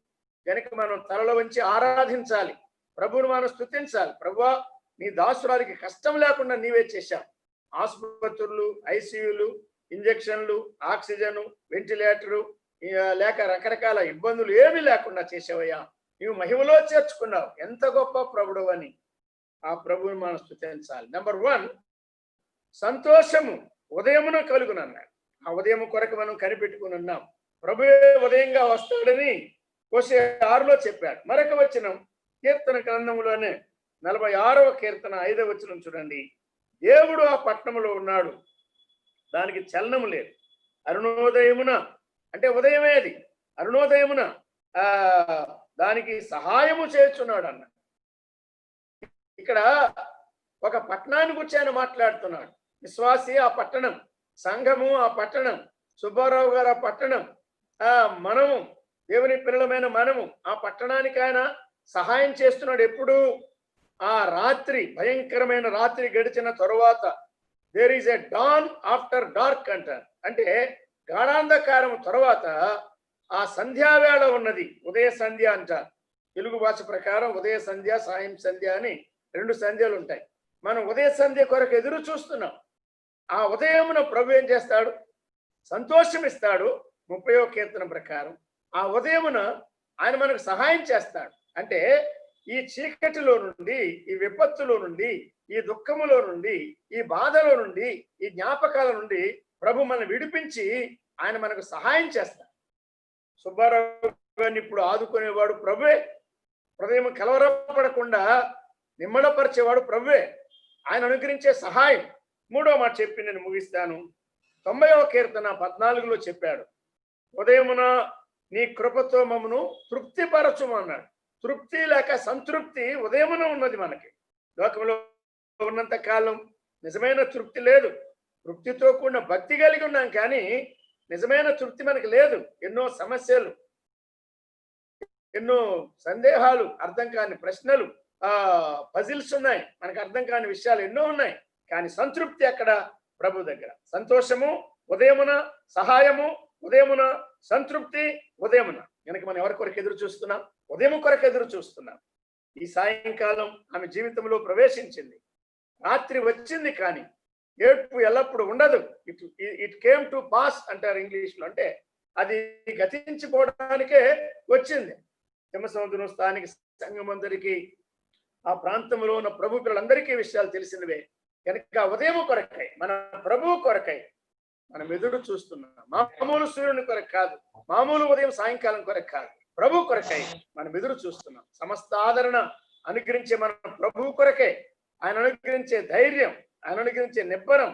కనుక మనం తలలో వంచి ఆరాధించాలి, ప్రభువును మనం స్తుతించాలి. ప్రభువా, నీ దాసురాలికి కష్టం లేకుండా నీవే చేశావు. ఆసుపత్రులు, ఐసీయూలు, ఇంజక్షన్లు, ఆక్సిజన్, వెంటిలేటరు లేక రకరకాల ఇబ్బందులు ఏమీ లేకుండా చేసావయ్యా. నీవు మహిమలో చేర్చుకున్నావు. ఎంత గొప్ప ప్రభుడు అని ఆ ప్రభువుని మనం స్తుతించాలి. నెంబర్ 1, సంతోషము ఉదయమున కలుగునన్నాడు. ఆ ఉదయం కొరకు మనం కనిపెట్టుకుని ఉన్నాం. ప్రభువే ఉదయంగా వస్తాడని హోషేయ 6లో చెప్పాడు. మరొక వచనం కీర్తన గ్రంథంలోనే 46వ కీర్తన 5వ వచనం చూడండి. దేవుడు ఆ పట్టణంలో ఉన్నాడు, దానికి చలనం లేదు. అరుణోదయమున, అంటే ఉదయమే అది, అరుణోదయమున దానికి సహాయము చేస్తున్నాడు అన్న. ఇక్కడ ఒక పట్టణాన్ని గురించి ఆయన మాట్లాడుతున్నాడు. విశ్వాసి ఆ పట్టణం, సంఘము ఆ పట్టణం, సుబ్బారావు గారు ఆ పట్టణం, మనము దేవుని పిల్లలమైన మనము ఆ పట్టణానికి ఆయన సహాయం చేస్తున్నాడు. ఎప్పుడు? ఆ రాత్రి, భయంకరమైన రాత్రి గడిచిన తరువాత there is a dawn after dark అంటారు. అంటే గాఢాంధకారం తర్వాత ఆ సంధ్యావేళ ఉన్నది. ఉదయ సంధ్య అంటారు. తెలుగు భాష ప్రకారం ఉదయ సంధ్య, సాయం సంధ్య అని 2 సంధ్యలు ఉంటాయి. మనం ఉదయ సంధ్య కొరకు ఎదురు చూస్తున్నాం. ఆ ఉదయమున ప్రభు ఏం చేస్తాడు? సంతోషం ఇస్తాడు. 30వ కీర్తన ప్రకారం ఆ ఉదయమున ఆయన మనకు సహాయం చేస్తాడు. అంటే ఈ చీకటిలో నుండి, ఈ విపత్తులో నుండి, ఈ దుఃఖములో నుండి, ఈ బాధలో నుండి, ఈ జ్ఞాపకాల నుండి ప్రభు మనం విడిపించి ఆయన మనకు సహాయం చేస్తాడు. సుబ్బారావు గారిని ఇప్పుడు ఆదుకునేవాడు ప్రభువే. హృదయం కలవరపడకుండా నిమ్మడపరిచేవాడు ప్రభువే. ఆయన అనుగ్రహించే సహాయం. 3వ మాట చెప్పి నేను ముగిస్తాను. 90వ కీర్తన 14లో చెప్పాడు, ఉదయమున నీ కృపతో మమ్మను తృప్తిపరచుము అన్నాడు. తృప్తి లేక సంతృప్తి ఉదయమున ఉన్నది. మనకి లోకంలో ఉన్నంత కాలం నిజమైన తృప్తి లేదు. తృప్తితో కూడిన భక్తి కలిగి ఉన్నాం, కానీ నిజమైన తృప్తి మనకి లేదు. ఎన్నో సమస్యలు, ఎన్నో సందేహాలు, అర్థం కాని ప్రశ్నలు, పజిల్స్ ఉన్నాయి, మనకు అర్థం కాని విషయాలు ఎన్నో ఉన్నాయి. కానీ సంతృప్తి అక్కడ ప్రభు దగ్గర. సంతోషము ఉదయమున, సహాయము ఉదయమున, సంతృప్తి ఉదయమున. కనుక మనం ఎవరి కొరకు ఎదురు చూస్తున్నాం? ఉదయం కొరకు ఎదురు చూస్తున్నాం. ఈ సాయంకాలం ఆమె జీవితంలో ప్రవేశించింది. రాత్రి వచ్చింది, కానీ ఏడ్పు ఎల్లప్పుడు ఉండదు. ఇట్ కేమ్ టు పాస్ అంటారు ఇంగ్లీష్లో. అంటే అది గతించిపోవడానికే వచ్చింది. యమసముద్రం స్థానిక సంఘమందరికీ, ఆ ప్రాంతంలో ఉన్న ప్రభు పిల్లలందరికీ విషయాలు తెలిసినవే. కనుక ఉదయం కొరకై, మన ప్రభు కొరకై మనం ఎదురు చూస్తున్నాం. మామూలు సూర్యుని కొరకు కాదు, మామూలు ఉదయం సాయంకాలం కొరకు కాదు, ప్రభు కొరకై మనం ఎదురు చూస్తున్నాం. సమస్త ఆదరణ అనుగ్రహించే మన ప్రభు కొరకై, ఆయన అనుగ్రహించే ధైర్యం, ఆయన అనుగ్రహించే నిబ్బరం,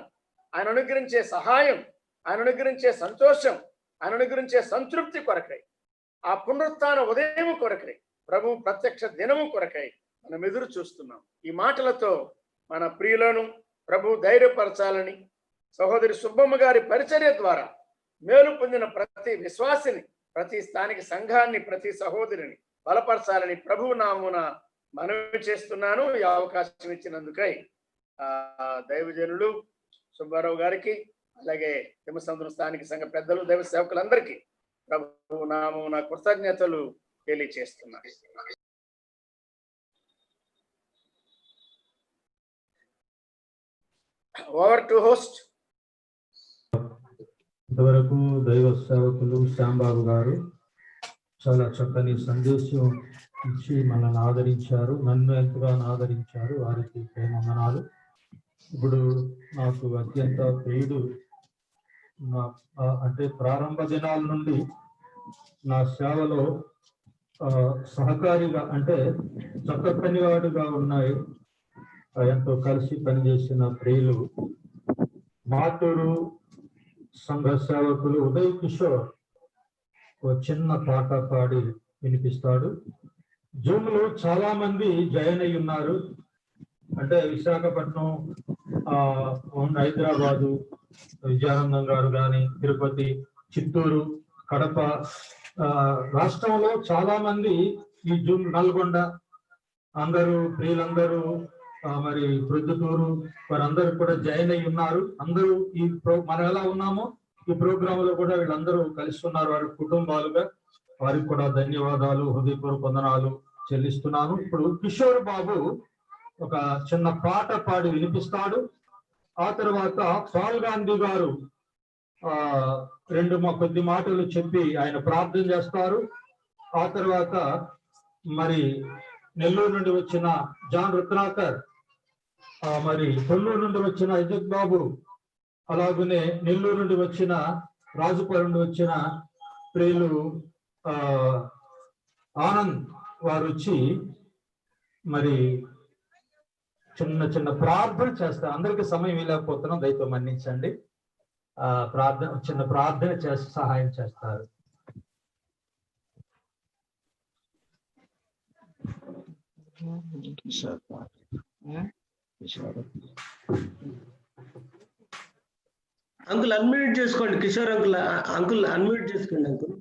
ఆయన అనుగ్రహించే సహాయం, ఆయన అనుగ్రహించే సంతోషం, ఆయన అనుగ్రహించే సంతృప్తి కొరకై, ఆ పునరుత్థాన ఉదయం కొరకై, ప్రభు ప్రత్యక్ష దినము కొరకై మనం ఎదురు చూస్తున్నాం. ఈ మాటలతో మన ప్రియులను ప్రభు ధైర్యపరచాలని, సహోదరి సుబ్బమ్మ గారి పరిచర్య ద్వారా మేలు పొందిన ప్రతి విశ్వాసిని, ప్రతి స్థానిక సంఘాన్ని, ప్రతి సహోదరిని బలపరచాలని ప్రభు నామున మనవి చేస్తున్నాను. ఈ అవకాశం ఇచ్చినందుకై దైవజనులు సుబ్బారావు గారికి, అలాగే యమసముద్రం స్థానిక సంఘ పెద్దలు, దైవ సేవకులందరికీ ప్రభు నామున కృతజ్ఞతలు తెలియచేస్తున్నాను. Over to host. ఇంతవరకు దైవ సేవకులు శ్యాంబాబు గారు చాలా చక్కని సందేశం ఇచ్చి మనల్ని ఆదరించారు. నన్ను ఎంతగానో ఆదరించారు. వారికి ప్రేమనాలు. ఇప్పుడు నాకు అత్యంత ప్రియుడు, అంటే ప్రారంభ దినాల నుండి నా సేవలో సహకారిగా, అంటే చక్క పనివాడుగా ఉన్నాయి, ఎంతో కలిసి పనిచేసిన ప్రియులు మాటూరు సంఘ సేవకులు ఉదయ్ కిషోర్ ఒక చిన్న పాట పాడి వినిపిస్తాడు. జూమ్ లో చాలా మంది జాయిన్ అయి ఉన్నారు. అంటే విశాఖపట్నం, హైదరాబాదు, విజయానందం గారు కానీ, తిరుపతి, చిత్తూరు, కడప రాష్ట్రంలో చాలా మంది ఈ జూన్ నల్గొండ అందరూ ప్రియులందరూ మరి ప్రొద్దుటూరు వారందరూ కూడా జాయిన్ అయి ఉన్నారు. అందరూ మనం ఎలా ఉన్నామో ఈ ప్రోగ్రామ్ లో కూడా వీళ్ళందరూ కలిసి ఉన్నారు. వారి కుటుంబాలుగా వారికి కూడా ధన్యవాదాలు, హృదయపూర్వక వందనాలు చెల్లిస్తున్నాను. ఇప్పుడు కిషోర్ బాబు ఒక చిన్న పాట పాడి వినిపిస్తాడు. ఆ తర్వాత పాల్ గాంధీ గారు కొద్ది మాటలు చెప్పి ఆయన ప్రార్థన చేస్తారు. ఆ తర్వాత మరి నెల్లూరు నుండి వచ్చిన జాన్ రుద్రాకర్, మరి కొల్లూరు నుండి వచ్చిన ఇజత్ బాబు, అలాగనే నెల్లూరు నుండి వచ్చిన రాజుపాలెం నుండి వచ్చిన ప్రియులు ఆనంద్ వారు వచ్చి మరి చిన్న చిన్న ప్రార్థన చేస్తారు. అందరికీ సమయం ఇవ్వలేకపోతున్నాం, దయతో మన్నించండి. చిన్న ప్రార్థన చేసి సహాయం చేస్తారు. అంకుల్ అన్మ్యూట్ చేసుకోండి. కిషోర్ అంకుల్ అన్మ్యూట్ చేసుకోండి అంకుల్.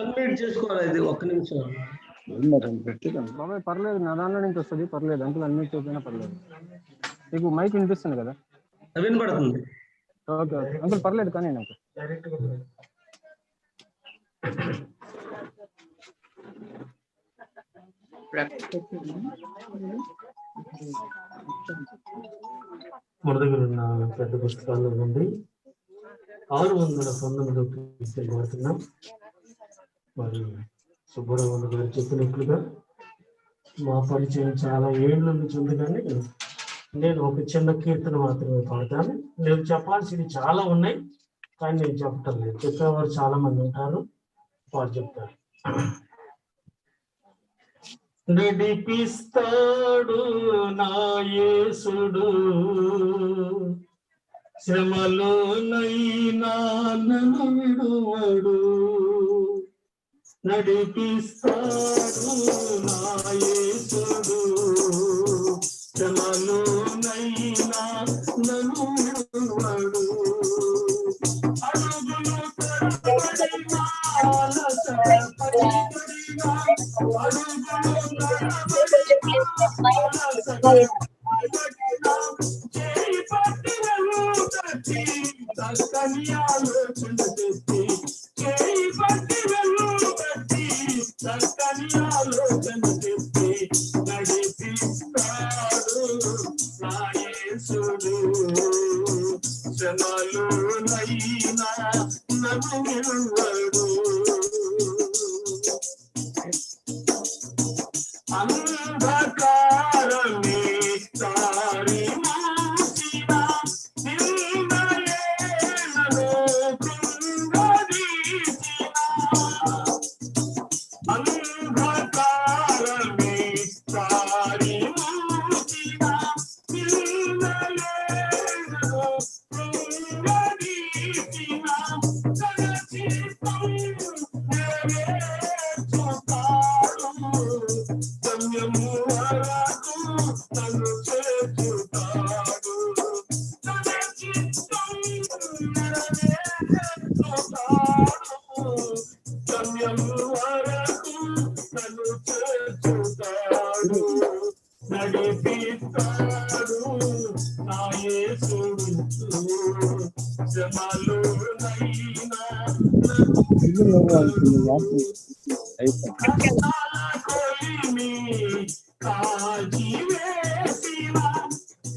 అన్మ్యూట్ చేసుకోవాలి, ఇది ఒక్క నిమిషం. బాబాయ్ పర్లేదు, నా దాంట్లో నుంచి వస్తుంది, పర్లేదు. అంకుల్ అన్మ్యూట్ చేయకపోయినా పర్లేదు. మీకు మైక్ వినిపిస్తుంది కదా? వినపడుతుంది. ఓకే ఓకే అంకుల్, పర్లేదు కానీ నాకు మన దగ్గర ఉన్న పెద్ద పుస్తకాల్లో నుండి 619 తీసుకెళ్ళబడుతున్నాం. మరి సుబ్బరావు గారు చెప్పినట్లుగా మా పరిచయం చాలా ఏళ్ళ నుంచి ఉంది, కానీ నేను ఒక చిన్న కీర్తన మాత్రమే పాడతాను. నేను చెప్పాల్సింది చాలా ఉన్నాయి, కానీ నేను చెప్పటం లేదు. చెప్పేవారు చాలా మంది ఉంటారు, వారు చెప్తారు. నడిపిస్తాడు నా యేసుడు, శ్రమలోనైనా నన్ను విడువడు. నడిపిస్తాడు నా యేసుడు, శ్రమలోనైనా నన్ను విడువడు. అడుగులు తరబడినా ఆలసపడినా, అడుగులు తరబడినా చేయి పట్టి వెలుగట్టి చక్కని ఆలోచన తెచ్చి, చేయి పట్టి వెలుగట్టి చక్కని ఆలోచన తెచ్చి నడిపిస్తాడు నా యేసుడు, శ్రమలోనైనా నన్ను విడువడు. అంధకారమే దారి మూసిన నిన్నలేనను కృంగదీసిన, అంధకారమే దారి మూసిన నిన్నలేనను కృంగదీసిన, తన చిత్తం నెరవేర్చుతాడు. సమయము వరకు నన్ను చేర్చుతాడు. తన చిత్తం నెరవేర్చుతాడు. సమయము వరకు నన్ను చేర్చుతాడు. నడిపిస్తాడు నా యేసుడు, శ్రమలోనైనా కొలిమి కాజీ వేసిన,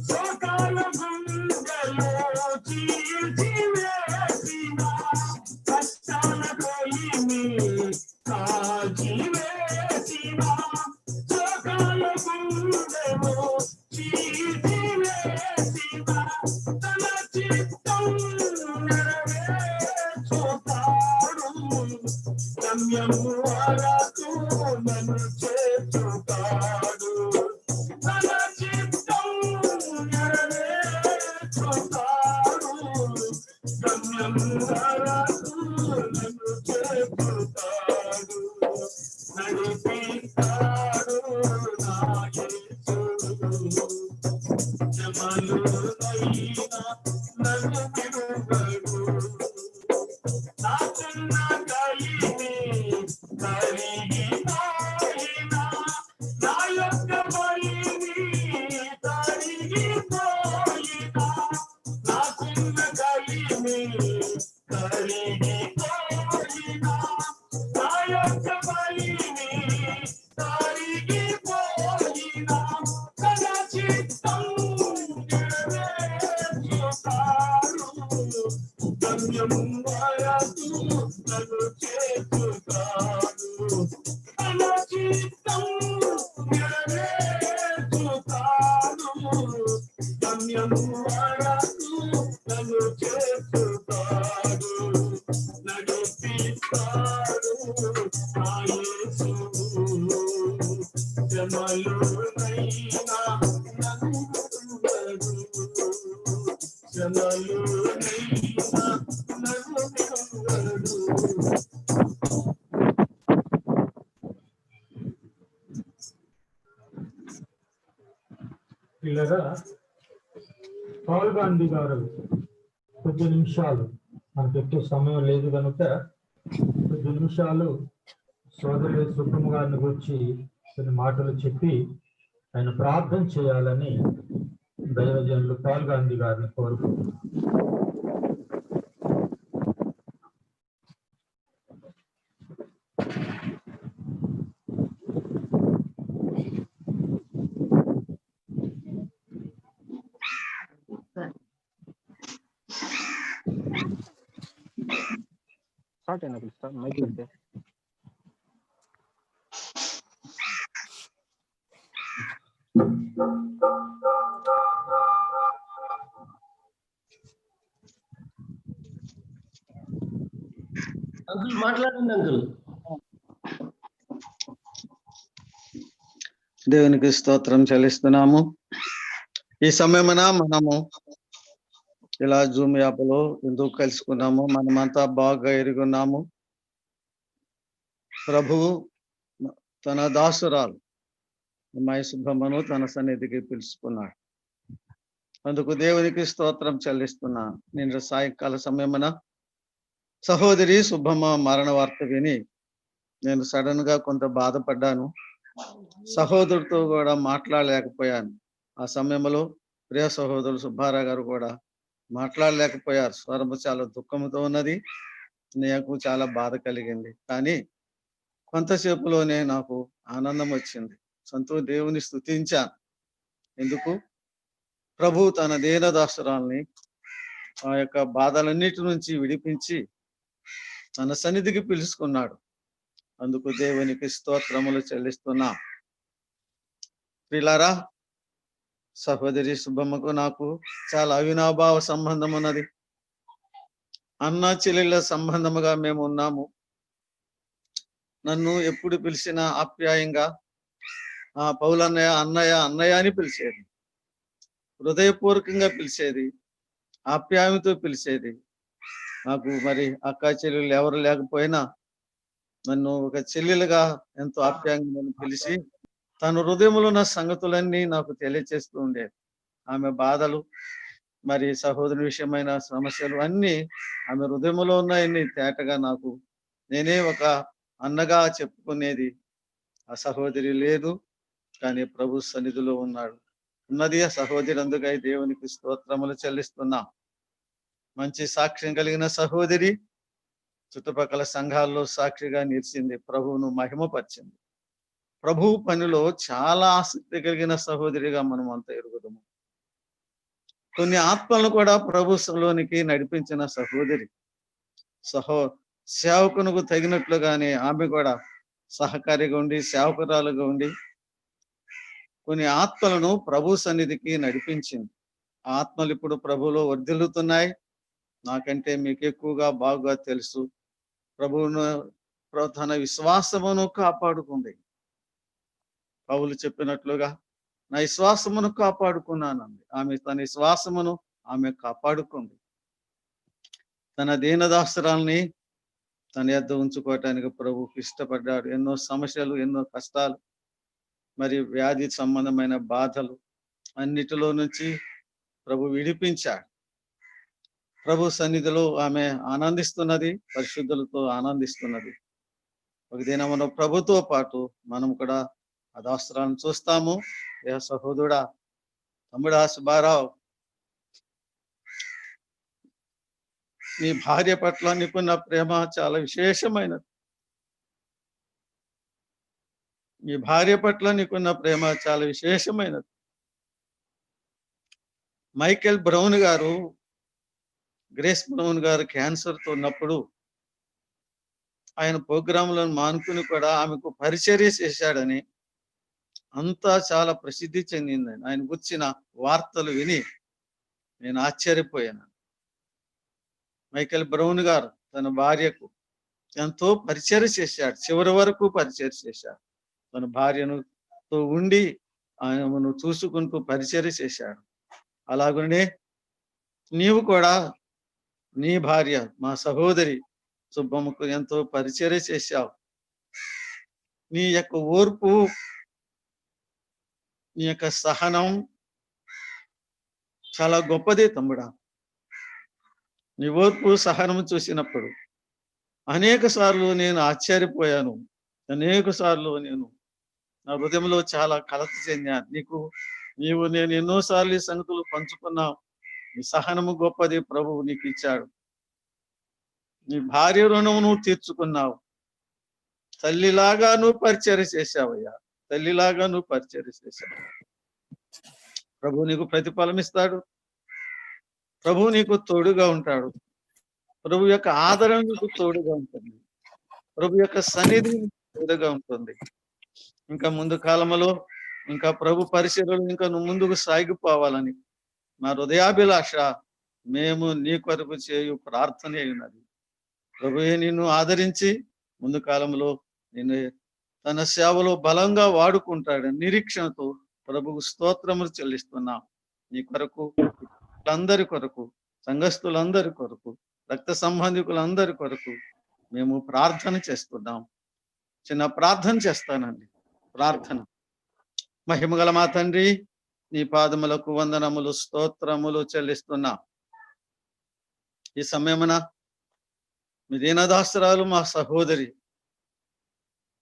సోకాల గుండెలో చీల్చి వేసిన, కష్టాల కొలిమి కాజీ వేసిన, సోకాల గుండెలో చీల్చి వేసిన, తన చిత్తం నెరవేర్చుతాడు. గమ్యము వరకు నన్ను చేర్చుతాడు. తన చిత్తం నెరవేర్చుతాడు. గమ్యము వరకు నన్ను చేర్చుతాడు. నాకున్న కలిమి కరిగిపోయినా, నా యొక్క బలిని కరిగిపోయినా, నాకున్న కలిమి కరిగిపోయినా, నా యొక్క బలిని కరిగిపోయినా, తన చిత్తం నెరవేర్చుతాడు. గమ్యము వరకు నన్ను చేర్చుతాడు. తన చిత్తం నెరవేర్చుతాడు. గమ్యము వరకు నన్ను చేర్చుతాడు. నడిపిస్తాడు నా యేసు. శ్రమలోనైనా నన్ను విడువడు. శ్రమలోనైనా నన్ను విడువడు. ఇలాగా రాహుల్ గాంధీ గారు కొద్ది నిమిషాలు, మనకు ఎక్కువ సమయం లేదు కనుక కొద్ది నిమిషాలు సోదరుడు సుబ్బమ్మ గారిని గురించి కొన్ని మాటలు చెప్పి ఆయన ప్రార్థన చేయాలని దైవజనులు రాహుల్ గాంధీ గారిని కోరుకుంటున్నారు. స్టార్ట్ అయినా పిలుస్తా మైక్ పెడితే. అంకుల్ మాట్లాడండి అంకుల్. దేవునికి స్తోత్రం చెల్లిస్తున్నాము. ఈ సమయమున మనము ఇలా జూమ్ యాప్లో ఎందుకు కలుసుకున్నాము, మనమంతా బాగా ఎరుగున్నాము. ప్రభువు తన దాసురాలు అమ్మాయి సుబ్బమ్మను తన సన్నిధికి పిలుచుకున్నాడు. అందుకు దేవునికి స్తోత్రం చెల్లిస్తున్నాను. నేను సాయంకాల సమయమున సహోదరి సుబ్బమ్మ మరణ వార్త విని నేను సడన్ గా కొంత బాధపడ్డాను. సహోదరుడితో కూడా మాట్లాడలేకపోయాను. ఆ సమయంలో ప్రియ సహోదరుడు సుబ్బారావు గారు కూడా మాట్లాడలేకపోయారు. స్వరము చాలా దుఃఖంతో ఉన్నది, నాకు చాలా బాధ కలిగింది. కానీ కొంతసేపులోనే నాకు ఆనందం వచ్చింది. దేవుని స్తుతించాను. ఎందుకు? ప్రభు తన దీనదాసురాల్ని ఆ యొక్క బాధలన్నిటి నుంచి విడిపించి తన సన్నిధికి పిలుచుకున్నాడు. అందుకు దేవునికి స్తోత్రములు చెల్లిస్తున్నాం. ప్రియులారా, సహోదరి సుబ్బమ్మకు నాకు చాలా అవినాభావ సంబంధం ఉన్నది. అన్న చెల్లెళ్ళ సంబంధముగా మేము ఉన్నాము. నన్ను ఎప్పుడు పిలిచినా ఆప్యాయంగా పౌలన్నయ్య, అన్నయ్య అన్నయ్య అని పిలిచేది. హృదయపూర్వకంగా పిలిచేది, ఆప్యాయంతో పిలిచేది. నాకు మరి అక్క చెల్లెళ్ళు ఎవరు లేకపోయినా నన్ను ఒక చెల్లెలుగా ఎంతో ఆప్యాయంగా పిలిచి తన హృదయంలో ఉన్న సంగతులన్నీ నాకు తెలియచేస్తూ ఉండేది. ఆమె బాధలు, మరి సహోదరు విషయమైన సమస్యలు అన్నీ ఆమె హృదయంలో ఉన్నాయని తేటగా నాకు నేనే ఒక అన్నగా చెప్పుకునేది. ఆ సహోదరి లేదు, కానీ ప్రభు సన్నిధిలో ఉన్నది ఆ సహోదరి. అందుకై దేవునికి స్తోత్రములు చెల్లిస్తున్నాం. మంచి సాక్ష్యం కలిగిన సహోదరి, చుట్టుపక్కల సంఘాల్లో సాక్షిగా నిలిచింది, ప్రభువును మహిమపరిచింది. ప్రభు పనిలో చాలా ఆసక్తి కలిగిన సహోదరిగా మనం అంతా ఎరుగుదాము. కొన్ని ఆత్మలను కూడా ప్రభులోనికి నడిపించిన సహోదరి. సేవకునకు తగినట్లుగానే ఆమె కూడా సహకారిగా ఉండి, సేవకురాలుగా ఉండి కొన్ని ఆత్మలను ప్రభు సన్నిధికి నడిపించింది. ఆత్మలు ఇప్పుడు ప్రభువులో వర్ధిల్లుతున్నాయి. నాకంటే మీకు ఎక్కువగా బాగా తెలుసు. ప్రభువును తన విశ్వాసమును కాపాడుకుంది. పౌలు చెప్పినట్లుగా నా విశ్వాసమును కాపాడుకున్నానండి. ఆమె తన విశ్వాసమును ఆమె కాపాడుకుంది. తన దీనదాసురాల్ని తన యొద్ద ఉంచుకోవటానికి ప్రభువుకి ఇష్టపడ్డాడు. ఎన్నో సమస్యలు, ఎన్నో కష్టాలు, మరి వ్యాధి సంబంధమైన బాధలు అన్నిటిలో నుంచి ప్రభు విడిపించాడు. ప్రభు సన్నిధిలో ఆమె ఆనందిస్తున్నది, పరిశుద్ధులతో ఆనందిస్తున్నది. ఒక దినమున ప్రభుతో పాటు మనం కూడా ఆ దాసరాలను చూస్తాము. ఏ సహోదరుడా, తమ్ముడా సుబ్బారావు, నీ భార్య పట్ల నీకున్న ప్రేమ చాలా విశేషమైనది. నీ భార్య పట్ల నీకున్న ప్రేమ చాలా విశేషమైనది. మైకేల్ బ్రౌన్ గారు, గ్రేస్ బ్రౌన్ గారు క్యాన్సర్తో ఉన్నప్పుడు ఆయన ప్రోగ్రాంలను మానుకుని కూడా ఆమెకు పరిచర్య చేశాడని అంతా చాలా ప్రసిద్ధి చెందిందని ఆయన గుర్చిన వార్తలు విని నేను ఆశ్చర్యపోయాను. మైకేల్ బ్రౌన్ గారు తన భార్యకు ఎంతో పరిచర్య చేశాడు, చివరి వరకు పరిచర్య చేశాడు. తన భార్యతో ఉండి ఆయనను చూసుకుంటూ పరిచర్య చేశాడు. అలాగనే నీవు కూడా నీ భార్య మా సహోదరి సుబ్బమ్మకు ఎంతో పరిచర్య చేశావు. నీ యొక్క ఓర్పు, నీ యొక్క సహనం చాలా గొప్పది తమ్ముడా. నీ ఓర్పు సహనం చూసినప్పుడు అనేక సార్లు నేను ఆశ్చర్యపోయాను. అనేక సార్లు నేను నా హృదయంలో చాలా కలత చెందాను. నేను ఎన్నోసార్లు ఈ సంగతులు పంచుకున్నావు. నీ సహనము గొప్పది, ప్రభువు నీకు ఇచ్చాడు. నీ భార్య రుణము నువ్వు తీర్చుకున్నావు. తల్లిలాగా నువ్వు పరిచర్య చేశావయ్యా, తల్లిలాగా నువ్వు పరిచర్య చేశావు. ప్రభు నీకు ప్రతిఫలం ఇస్తాడు. ప్రభు నీకు తోడుగా ఉంటాడు. ప్రభు యొక్క ఆదరణ నీకు తోడుగా ఉంటుంది. ప్రభు యొక్క సన్నిధి తోడుగా ఉంటుంది. ఇంకా ముందు కాలంలో ఇంకా ప్రభు పరిచర్యలు ఇంకా నువ్వు ముందుకు సాగిపోవాలని మా హృదయాభిలాష. మేము నీ కొరకు చేయు ప్రార్థన అయినది. ప్రభువే నిన్ను ఆదరించి ముందు కాలంలో నిన్ను తన సేవలో బలంగా వాడుకుంటాడని నిరీక్షణతో ప్రభువు స్తోత్రములు చెల్లిస్తున్నాం. నీ కొరకు, అందరి కొరకు, సంఘస్థులందరి కొరకు, రక్త సంబంధికులందరి కొరకు మేము ప్రార్థన చేస్తున్నాం. చిన్న ప్రార్థన చేస్తానండి. ప్రార్థన. మహిమగల మా తండ్రి, నీ పాదములకు వందనములు, స్తోత్రములు చెల్లిస్తున్నాం. ఈ సమయమున మీ దీనదాసరాలు మా సహోదరి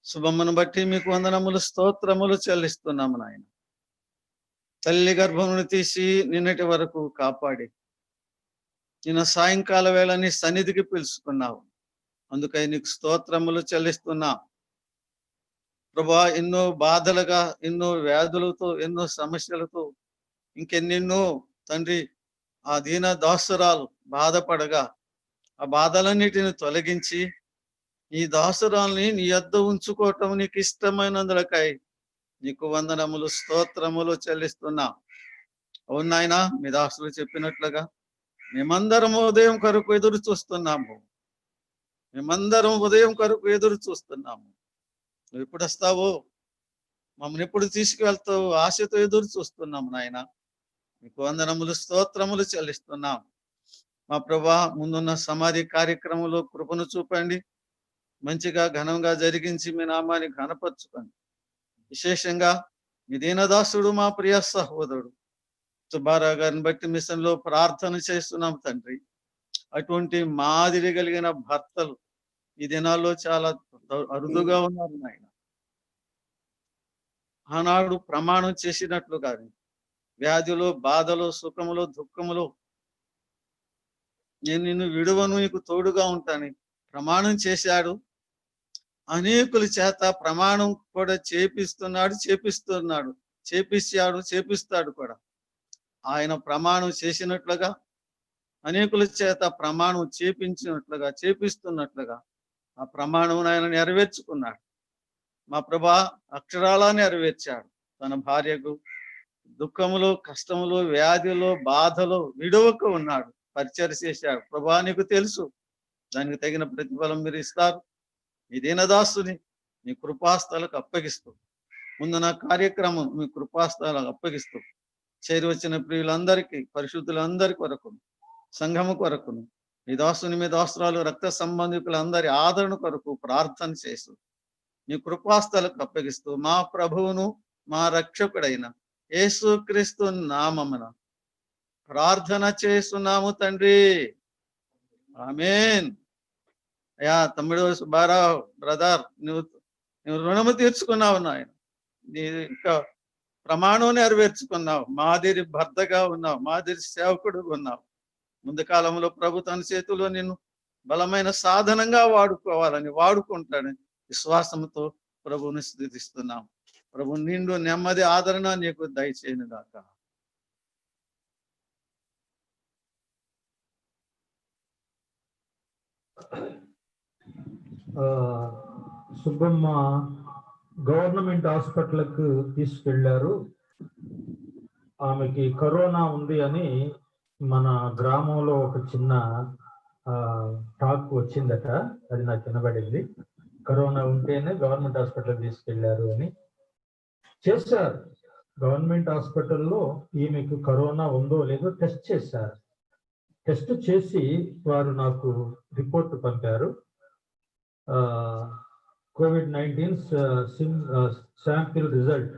శుభమ్మను బట్టి మీకు వందనములు, స్తోత్రములు చెల్లిస్తున్నాము నాయన. తల్లి గర్భమును తీసి నిన్నటి వరకు కాపాడి నిన్న సాయంకాల వేళ నీ సన్నిధికి పిలుచుకున్నావు. అందుకై నీకు స్తోత్రములు చెల్లిస్తున్నాం ప్రభా. ఎన్నో బాధలుగా, ఎన్నో వ్యాధులతో, ఎన్నో సమస్యలతో, ఇంకెన్నెన్నో తండ్రి ఆ దీన దాసురాలు బాధపడగా ఆ బాధలన్నిటిని తొలగించి నీ దాసురాల్ని నీ యొద్ద ఉంచుకోవటం నీకు ఇష్టమైనందులకై నీకు వందనములు, స్తోత్రములు చెల్లిస్తున్నాం. అవును నాయనా, మీ దాసులు చెప్పినట్లుగా మేమందరం ఉదయం కొరకు ఎదురు చూస్తున్నాము. మేమందరం ఉదయం కొరకు ఎదురు చూస్తున్నాము. నువ్వు ఎప్పుడు వస్తావో, మమ్మల్ని ఎప్పుడు తీసుకువెళ్తావు ఆశతో ఎదురు చూస్తున్నాము నాయన. మీకు వందనములు, స్తోత్రములు చెల్లిస్తున్నాం. మా ప్రభా, ముందున్న సమాధి కార్యక్రమంలో కృపను చూపండి. మంచిగా ఘనంగా జరిగించి మీ నామాన్ని ఘనపరచుకోండి. విశేషంగా మీ దీనదాసుడు మా ప్రియ సహోదరుడు సుబ్బారావు గారిని బట్టి మిషన్లో ప్రార్థన చేస్తున్నాం తండ్రి. అటువంటి మాదిరి కలిగిన భర్తలు ఈ దినాల్లో చాలా అరుదుగా ఉన్నారు నాయన. ఆనాడు ప్రమాణం చేసినట్లు కానీ వ్యాధిలో, బాధలో, సుఖములో, దుఃఖములో నేను నిన్ను విడువను, నీకు తోడుగా ఉంటాను ప్రమాణం చేశాడు. అనేకుల చేత ప్రమాణం కూడా చేపిస్తాడు కూడా. ఆయన ప్రమాణం చేసినట్లుగా అనేకుల చేత ప్రమాణం చేపిస్తున్నట్లుగా ఆ ప్రమాణం ఆయన నెరవేర్చుకున్నాడు. మా ప్రభా అక్షరాలా నెరవేర్చాడు. తన భార్యకు దుఃఖములో, కష్టములో, వ్యాధిలో, బాధలో విడవక ఉన్నాడు, పరిచర్య చేశాడు. ప్రభా నీకు తెలుసు, దానికి తగిన ప్రతిఫలం మీరు ఇస్తారు. ఈ దీనదాసుని మీ కృపాస్థలకు అప్పగిస్తూ, ముందు నా కార్యక్రమం మీ కృపాస్థలకు అప్పగిస్తూ, చేరి వచ్చిన ప్రియులందరికీ, పరిశుద్ధులందరి కొరకు, సంఘము కొరకును, మీ దాసుని, మీ దాసురాలు, రక్త సంబంధికులందరి ఆదరణ కొరకు ప్రార్థన చేస్తూ మీ కృపాస్థలకు అప్పగిస్తూ మా ప్రభువును మా రక్షకుడైన యేసుక్రీస్తు నామమున ప్రార్థన చేస్తున్నాము తండ్రి. ఆమేన్. అయ్యా తమ్ముడు సుబ్బారావు బ్రదర్, నువ్వు రుణము తీర్చుకున్నావు నాయన. నీ ఇంకా ప్రమాణం నెరవేర్చుకున్నావు. మాదిరి భర్తగా ఉన్నావు, మాదిరి సేవకుడు ఉన్నావు. ముందు కాలంలో ప్రభు తన చేతిలో నిన్ను బలమైన సాధనంగా వాడుకుంటాడని విశ్వాసంతో ప్రభువుని స్తుతిస్తున్నాం. ప్రభు నిండు నెమ్మది ఆదరణ నీకు దయచేయను గాక. సుబ్బమ్మ గవర్నమెంట్ హాస్పిటల్కు తీసుకెళ్లారు. ఆమెకి కరోనా ఉంది అని మన గ్రామంలో ఒక చిన్న టాక్ వచ్చిందట. అది నాకు వినబడింది. కరోనా ఉంటేనే గవర్నమెంట్ హాస్పిటల్ తీసుకెళ్లారు అని చేశారు. గవర్నమెంట్ హాస్పిటల్లో ఈమెకు కరోనా ఉందో లేదో టెస్ట్ చేశారు. టెస్ట్ చేసి వారు నాకు రిపోర్ట్ పంపారు. COVID-19 sample result.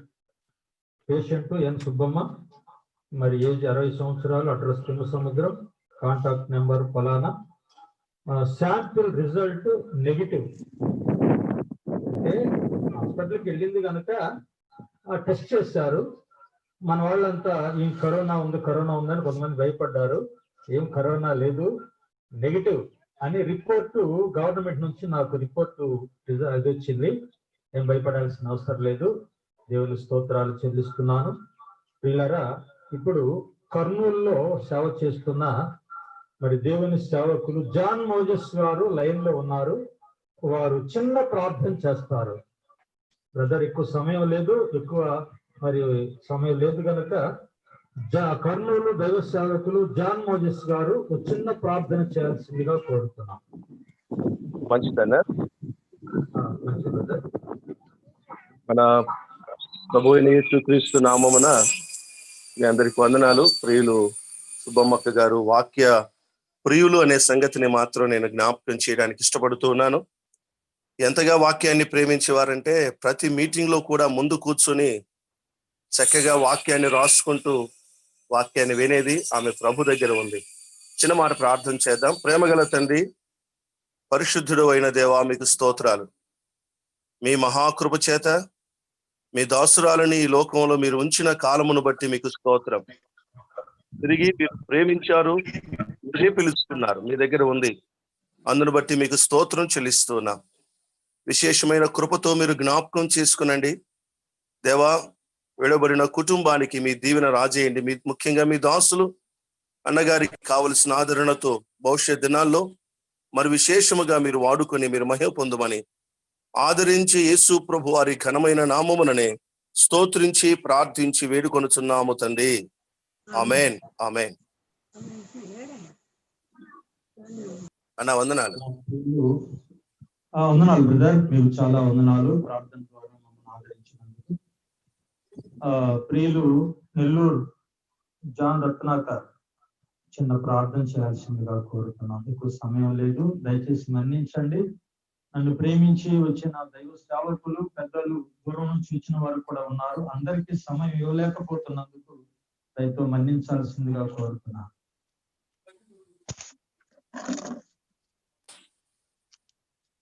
పేషెంట్ ఎన్ సుబ్బమ్మ, మరి ఏజ్ 60 సంవత్సరాలు, అడ్రస్ సముద్రం, కాంటాక్ట్ నెంబర్ ఫలానా. Sample result negative. అంటే హాస్పిటల్కి వెళ్ళింది కనుక టెస్ట్ చేశారు. మన వాళ్ళంతా ఈ కరోనా ఉందని కొంతమంది భయపడ్డారు. ఏం కరోనా లేదు, నెగిటివ్ అని రిపోర్టు గవర్నమెంట్ నుంచి నాకు రిపోర్టు అది వచ్చింది. ఏం భయపడాల్సిన అవసరం లేదు. దేవుని స్తోత్రాలు చెల్లిస్తున్నాను. వీళ్ళరా ఇప్పుడు కర్నూలులో సేవ చేస్తున్న మరి దేవుని సేవకులు జాన్ మోజెస్ గారు లైన్ లో ఉన్నారు. వారు చిన్న ప్రార్థన చేస్తారు. బ్రదర్, ఎక్కువ సమయం లేదు కనుక కర్నూలు దైవ సేవకులు జాన్ మోజెస్ గారు ఒక చిన్న ప్రార్థన చేయాల్సిందిగా కోరుతున్నాం. మంచిదన్న. మంచి బ్రదర్. మన ప్రభువైన యేసుక్రీస్తు నామమున మీ అందరికి వందనాలు. ప్రియులు సుబ్బమ్మక్క గారు వాక్య ప్రియులు అనే సంగతిని మాత్రం నేను జ్ఞాపకం చేయడానికి ఇష్టపడుతూ ఉన్నాను. ఎంతగా వాక్యాన్ని ప్రేమించేవారంటే ప్రతి మీటింగ్ లో కూడా ముందు కూర్చొని చక్కగా వాక్యాన్ని రాసుకుంటూ వాక్యాన్ని వినేది ఆమె ప్రభు దగ్గర ఉంది. చిన్న మాట ప్రార్థన చేద్దాం. ప్రేమగల తండ్రి, పరిశుద్ధుడు అయిన దేవా, మీకు స్తోత్రాలు. మీ మహాకృప చేత మీ దాసురాలని ఈ లోకంలో మీరు ఉంచిన కాలమును బట్టి మీకు స్తోత్రం. తిరిగి మీరు ప్రేమించారు, మీరే పిలుస్తున్నారు, మీ దగ్గర ఉంది. అందును బట్టి మీకు స్తోత్రం చెల్లిస్తున్నాం. విశేషమైన కృపతో మీరు జ్ఞాపకం చేసుకునండి దేవా. విడబడిన కుటుంబానికి మీ దీవెన రాజేయండి. ముఖ్యంగా మీ దాసులు అన్నగారికి కావలసిన ఆదరణతో భవిష్యత్ దినాల్లో మరి విశేషముగా మీరు వాడుకొని మీరు మహిమ పొందమని ఆదరించి యేసు ప్రభు వారి ఘనమైన నామముననే స్తోత్రించి ప్రార్థించి వేడుకొనుచున్నాము తండ్రి. ఆమేన్, ఆమేన్. అన్న వందనాలు. వందనాలు బ్రదర్, మీకు చాలా వందనాలు. ప్రార్థన ద్వారా మమ్మల్ని ఆదరించినందుకు. ప్రియులు నెల్లూరు జాన్ రత్నాకర్ చిన్న ప్రార్థన చేయాల్సిందిగా కోరుతున్నాం. ఎక్కువ సమయం లేదు, దయచేసి మన్నించండి. నన్ను ప్రేమించి వచ్చిన దైవ సేవకులు, పెద్దలు, దూరం నుంచి వచ్చిన వారు కూడా ఉన్నారు. అందరికీ సమయం ఇవ్వలేకపోతున్నందుకు దయతో మన్నించాల్సిందిగా కోరుతున్నాను.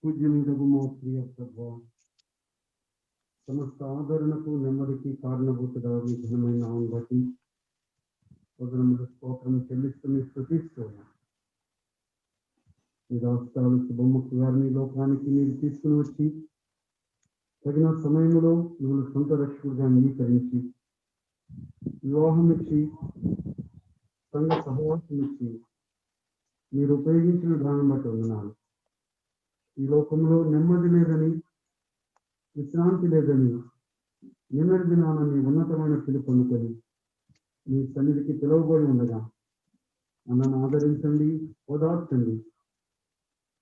పూజ్యులకు మా ప్రియ ప్రభు, సమస్త ఆదరణకు నెమ్మదికి కారణభూతుడా మీ ఘనమైన నామమును బట్టి వదనములు స్తోత్రం చెల్లిస్తూ స్తుతిస్తున్నాం. మీ దాసురాలు సుబ్బమ్మక్క గారిని లోకానికి మీరు తీసుకుని వచ్చి తగిన సమయంలో మిమ్మల్ని సొంత రక్షకుడిగా అంగీకరించి వివాహం ఇచ్చి సంఘ సహవాసం ఇచ్చి మీరు ఉపయోగించిన విధానం బట్టి వందనాలు. ఈ లోకంలో నెమ్మది లేదని, విశ్రాంతి లేదని నిన్నటి దినాన మీ ఉన్నతమైన పిలుపు పొందుకొని మీ సన్నిధికి పిలువబడి ఉండగా నన్ను ఆదరించండి, ఓదార్చండి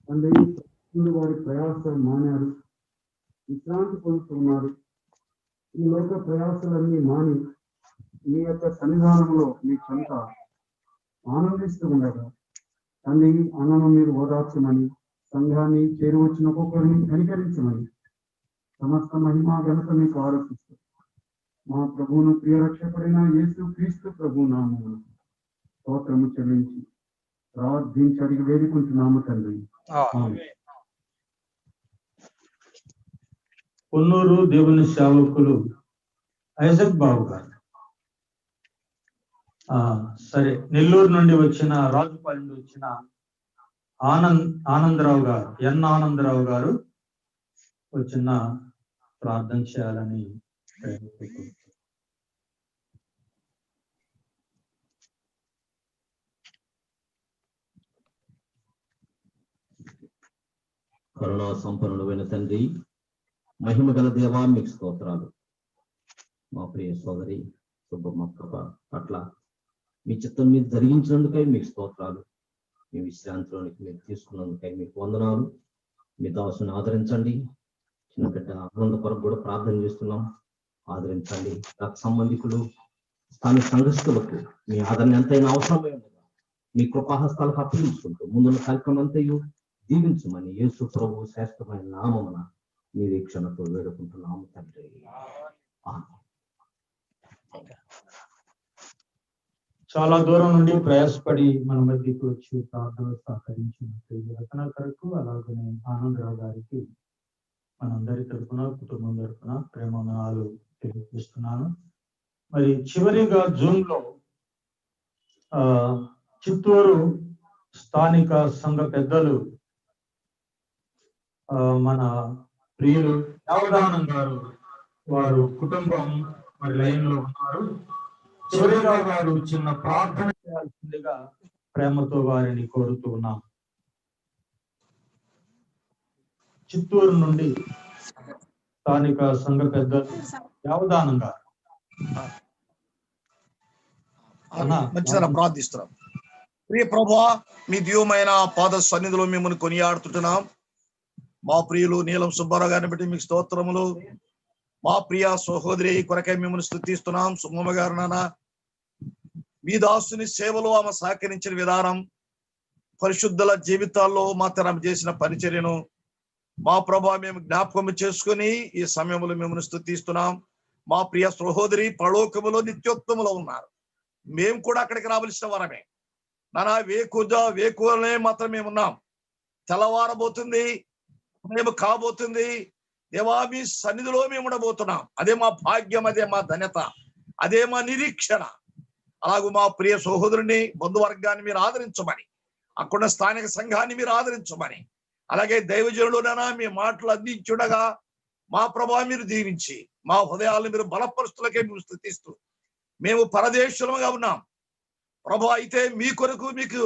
తండ్రి. వారి ప్రయాసం మానారు, విశ్రాంతి పొందుతున్నారు. ఈ లోక ప్రయాసాలన్నీ మాని మీ యొక్క సన్నిధానంలో మీ చెంత ఆనందిస్తూ ఉండగా తండ్రి, అన్నను మీరు ఓదార్చమని, సంఘాన్ని చేరువచ్చిన ఒక్కొక్కరిని కనికరించమని సమస్త మహిమా ఘనత మీకు ఆరోపిస్తూ మా ప్రభువును ప్రియ రక్షకుడైన యేసు క్రీస్తు ప్రభు నామమున స్తోత్రము చెల్లించి ప్రార్థించి అడిగి వేడుకుంటున్నాము తండ్రి. పొన్నూరు దేవుని సేవకులు ఐజక్ బాబు గారు. సరే, నెల్లూరు నుండి వచ్చిన, రాజుపాలెం నుండి వచ్చిన ఆనందరావు గారు, ఆనందరావు గారు వచ్చిన ప్రార్థన చేయాలని ప్రయత్నిస్తున్నారు. కరుణా సంపన్నుడైన తండ్రి, మహిమ గల దేవా, మీకు స్తోత్రాలు. మా ప్రియ సోదరి సుబ్బమ్మ పట్ల మీ చిత్తం మీద జరిగించినందుకై మీకు స్తోత్రాలు. మీ విశ్రాంతిలోనికి మీరు తీసుకున్నందుకై మీకు వందనాలు. మీ దాసుని ఆదరించండి. చిన్న బిడ్డ ఆనంద కొరకు కూడా ప్రార్థన చేస్తున్నాం. ఆదరించండి. రక్త సంబంధికులు, స్థానిక సంఘస్థులకు మీ ఆదరణ ఎంతైనా అవసరమై ఉండగా మీ కృపాహస్తాలకు అప్పగించుకుంటూ ముందున్న కార్యక్రమం అంతయు దీవించమని యేసు ప్రభు శ్రేష్టమైన నామమున నిరీక్షణతో వేడుకుంటున్నాము తండ్రి. చాలా దూరం నుండి ప్రయాసపడి మన మధ్యకు వచ్చి ప్రార్థన సహకరించిన రచన కొరకు, అలాగనే ఆనందరావు గారికి మనందరి తరఫున, కుటుంబం తరఫున ప్రేమనాలు తెలియజేస్తున్నాను. మరి చివరిగా జూన్ లో చిత్తూరు స్థానిక సంఘ పెద్దలు, మన ప్రియులు యావదానం గారు, వారు కుటుంబం మరి లైన్ లో ఉన్నారు. చివరిగా వారు చిన్న ప్రార్థన చేయాల్సిందిగా ప్రేమతో వారిని కోరుతూ ఉన్నాం. చిత్తూరు నుండి స్థానిక సంఘ పెద్దలు యావదానం గారు. మంచిదన ప్రార్థిస్తున్నాం. ప్రియ ప్రభువా, మీ దివ్యమైన పాద సన్నిధిలో మిమ్మల్ని కొనియాడుతుంటున్నాం. మా ప్రియులు నీలం సుబ్బారావు గారిని బట్టి మీకు స్తోత్రములు. మా ప్రియ సహోదరి కొరకై మిమ్మల్ని స్తుతిస్తున్నాం. సుమ్మమ్మ గారు, నాన్న, మీ దాసుని సేవలో ఆమె సహకరించిన విధానం, పరిశుద్ధుల జీవితాల్లో మాత్రం చేసిన పరిచర్యను మా ప్రభా మేము జ్ఞాపకం చేసుకుని ఈ సమయంలో మిమ్మల్ని స్తుతిస్తున్నాం. మా ప్రియ సహోదరి పరలోకములో నిత్యోత్తములో ఉన్నారు. మేము కూడా అక్కడికి రావలసిన వారమే నానా. వేకువనే మాత్రం మేము ఉన్నాం. తెల్లవారబోతుంది, మేము కాబోతుంది. దేవా, మీ సన్నిధిలో మేము ఉండబోతున్నాం. అదే మా భాగ్యం, అదే మా ధన్యత, అదే మా నిరీక్షణ. అలాగూ మా ప్రియ సహోదరుని, బంధువర్గాన్ని మీరు ఆదరించమని, అక్కడ స్థానిక సంఘాన్ని మీరు ఆదరించమని, అలాగే దైవజనులునైనా మీ మాటలు అందించుండగా మా ప్రభా మీరు దీవించి మా హృదయాలను మీరు బలపరుస్తులకే మేము స్తుతిస్తూ, మేము పరదేశులుగా ఉన్నాం ప్రభా. అయితే మీ కొరకు మీకు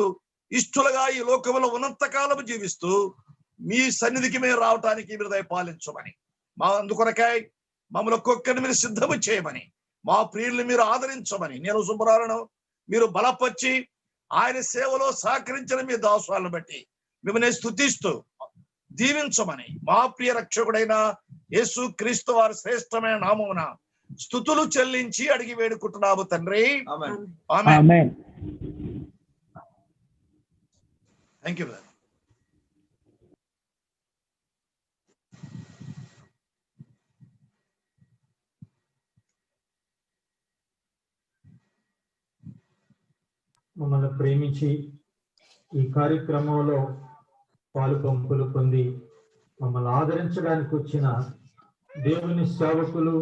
ఇష్టలుగా ఈ లోకంలో ఉన్నంతకాలం జీవిస్తూ మీ సన్నిధికి మేము రావటానికి మీరు దయపాలించమని, మా అందుకొరకై మమ్మల్ని ఒక్కొక్కరిని మీరు సిద్ధము చేయమని, మా ప్రియుల్ని మీరు ఆదరించమని, నేను సుబ్బరాలను మీరు బలపరిచి ఆయన సేవలో సహకరించిన మీ దాసులను బట్టి మిమ్మల్ని స్తుతిస్తూ దీవించమని, మా ప్రియ రక్షకుడైన యేసు క్రీస్తు వారి శ్రేష్టమైన నామమున స్తుతులు చెల్లించి అడిగి వేడుకుంటున్నాము తండ్రి. ఆమేన్. Thank you. మమ్మల్ని ప్రేమించి ఈ కార్యక్రమంలో పాలు పంపులు పొంది మమ్మల్ని ఆదరించడానికి వచ్చిన దేవుని సేవకులు,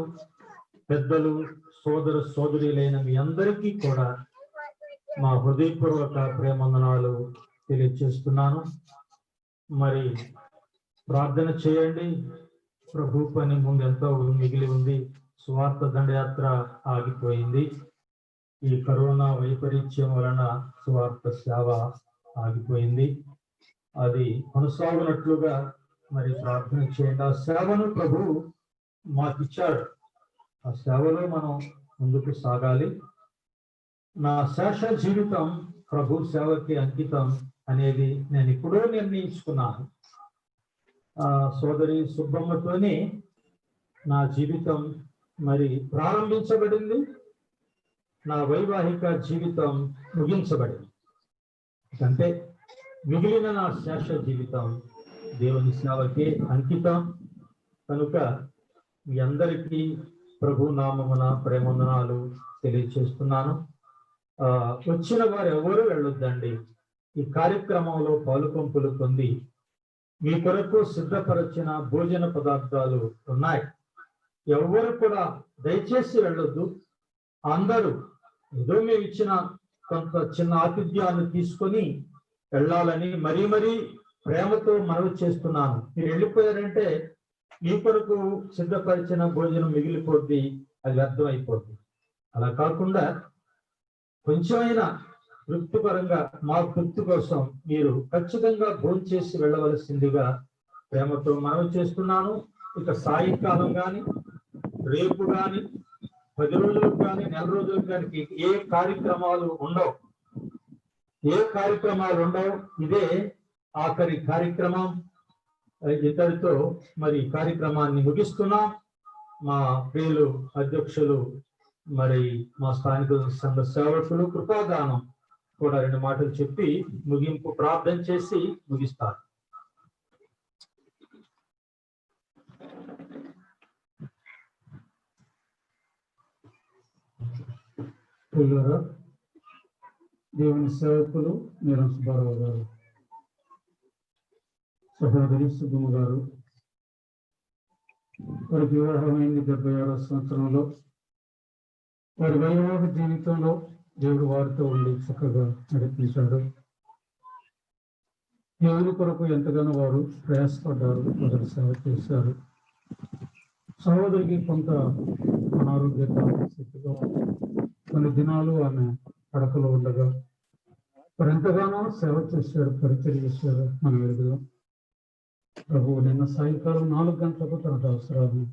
పెద్దలు, సోదర సోదరులైన మీ అందరికీ కూడా మా హృదయపూర్వక ప్రేమందనాలు తెలియజేస్తున్నాను. మరి ప్రార్థన చేయండి. ప్రభు పని ముందెంతో మిగిలి ఉంది. స్వార్థ దండయాత్ర ఆగిపోయింది. ఈ కరోనా వైపరీత్యం వలన స్వార్థ సేవ ఆగిపోయింది. అది కొనసాగునట్లుగా మరి ప్రార్థన చేయండి. ఆ సేవను ప్రభు మాకిచ్చాడు. ఆ సేవలో మనం ముందుకు సాగాలి. నా శేష జీవితం ప్రభు సేవకి అంకితం అనేది నేను ఇప్పుడో నిర్ణయించుకున్నాను. సోదరి సుబ్బమ్మతోనే నా జీవితం మరి ప్రారంభించబడింది. నా వైవాహిక జీవితం ముగించబడింది. అంటే మిగిలిన నా శేష జీవితం దేవుని సేవకే అంకితం. కనుక మీ అందరికీ ప్రభు నామమున ప్రేమందనాలు తెలియజేస్తున్నాను. వచ్చిన వారు ఎవరు వెళ్ళొద్దండి. ఈ కార్యక్రమంలో పాలుపంపులు పొంది మీ కొరకు సిద్ధపరిచిన భోజన పదార్థాలు ఉన్నాయి. ఎవరు కూడా దయచేసి వెళ్ళొద్దు. అందరూ ఏదో మేము ఇచ్చిన కొంత చిన్న ఆతిథ్యాన్ని తీసుకొని వెళ్ళాలని మరీ మరీ ప్రేమతో మనవి చేస్తున్నాను. మీరు వెళ్ళిపోయారంటే మీ కొరకు సిద్ధపరిచిన భోజనం మిగిలిపోద్ది, అది వ్యర్థం అయిపోద్ది. అలా కాకుండా కొంచెమైనా తృప్తిపరంగా మా తృప్తి కోసం మీరు ఖచ్చితంగా భోజనం చేసి వెళ్ళవలసిందిగా ప్రేమతో మనవి చేస్తున్నాను. ఇక సాయంకాలం కానీ రేపు కానీ 10 రోజులకు కానీ 1 నెల రోజులకు కానీ ఏ కార్యక్రమాలు ఉండవు. ఇదే ఆఖరి కార్యక్రమం. ఇతడితో మరి కార్యక్రమాన్ని ముగిస్తున్నాం. మా ప్రియులు అధ్యక్షులు మరి మా స్థానిక సంఘ సేవకులు కృపాదానం కూడా 2 మాటలు చెప్పి ముగింపు ప్రార్థన చేసి ముగిస్తారు. దేవుని సేవకులు నీలం సుబ్బారావు గారు, సహోదరి సుబ్బమ్మ గారు, వారికి వివాహమైంది 76వ సంవత్సరంలో. వారి వైవాహిక జీవితంలో దేవుడు వారితో ఉండి చక్కగా నడిపించాడు. దేవుని కొరకు ఎంతగానో వారు ప్రయాసపడ్డారు, వారు సేవ చేశారు. సహోదరికి కొంత అనారోగ్యత స్థితిలో కొన్ని దినాలు ఆమె పడకలో ఉండగా వారు ఎంతగానో సేవ చేశారు, పరిచయం చేశారు మన వెలుగులో. ప్రభు నిన్న సాయంకాలం 4 గంటలకు తన అవసరాలను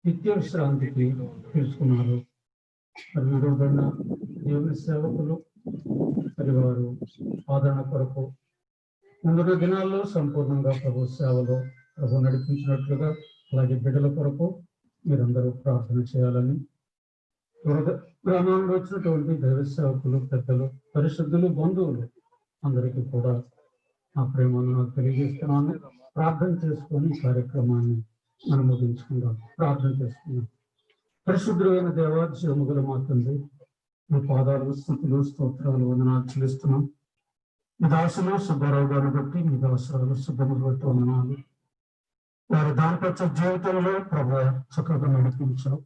నిత్య విశ్రాంతికి పిలుచుకున్నారు. మరి విడవబడిన దేవుని సేవకులు మరి వారు ఆదరణ కొరకు ముందున్న దినాల్లో సంపూర్ణంగా ప్రభు సేవలో ప్రభు నడిపించినట్లుగా అలాగే బిడ్డల కొరకు మీరందరూ ప్రార్థన చేయాలని గ్రామంలో వచ్చినటువంటి దైవ సేవకులు, పెద్దలు, పరిశుద్ధులు, బంధువులు అందరికీ కూడా నా ప్రేమను నాకు తెలియజేస్తున్నాను. ప్రార్థన చేసుకొని కార్యక్రమాన్ని మనం ముగించుకుందాం. ప్రార్థన చేసుకుందాం. పరిశుద్ధులైన దేవాజీవము గల మా తండ్రి, మీ పాదాలు, స్తుతులు, స్తోత్రాలు, వందనాలు చెల్లిస్తున్నాం. మీ దాసులు సుబ్బారావు గారిని బట్టి, మీ దాసురాలు సుబ్బమ్మ బట్టి వందనాలు. వారి దాంపత్య జీవితంలో ప్రభు చక్కగా నడిపించావు.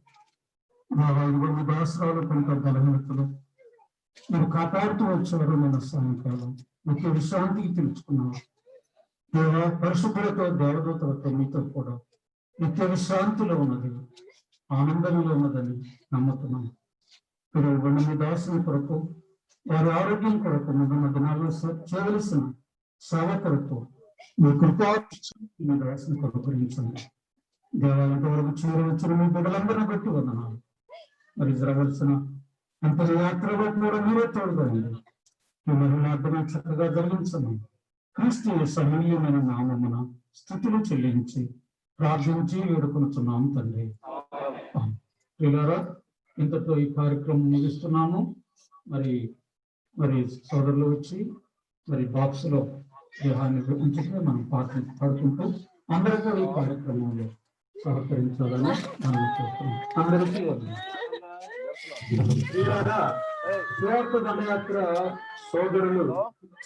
మీ దాసురాలు కొంత బలహీనతలు మీరు కాపాడుతూ వచ్చారు. మన సాయంకాలం మీకు విశ్రాంతికి తెలుసుకున్నావు. దేవ పరిశుద్ధులతో, దేవదూతలతో మీతో కూడా నిత్య విశ్రాంతిలో ఉన్నది, ఆనందంలో ఉన్నదని నమ్ముతున్నాం. మీరు మీ దాసుని కొరకు, వారి ఆరోగ్యం కొరకు, ముందున్న దినాల్లో చేయవలసిన సేవ కొరకు మీ కృపా మీ దాసుని కొరకు గురించండి. దేవాలయం వరకు చేరవచ్చిన మీ బిడ్డలందరినీ బట్టి వందనాలు. మరి జరగవలసిన అంత యాత్రలో కూడా మీరే తోడుకోండి. మీ మహిళార్థం చక్కగా జరిగించండి. క్రీస్తు సమన్యమైన నామమున స్థుతులు చెల్లించి ప్రార్థించి వేడుకొనుచున్నాము తండ్రి. ప్రియులారా, ఇంతతో ఈ కార్యక్రమం ముగిస్తున్నాము. మరి సోదరులు వచ్చి మరి బాక్స్ లో దేహాన్ని ఉంచుకుని మనం పాడుకుంటూ అందరూ కూడా ఈ కార్యక్రమంలో సహకరించాలని మనం చూస్తున్నాం. అందరికీ సువార్త దండయాత్ర సోదరులు,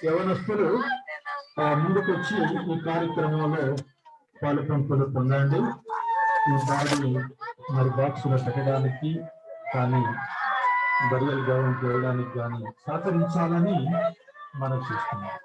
యవనస్తులు ముందుకొచ్చి ఈ కార్యక్రమంలో పాలుపంపులు పొందండి. ఈ బాడీ మరి బాక్స్ లో పెట్టడానికి కానీ బరియల్ గ్రౌండ్ చేయడానికి కానీ సహకరించాలని మనం చూస్తున్నాం.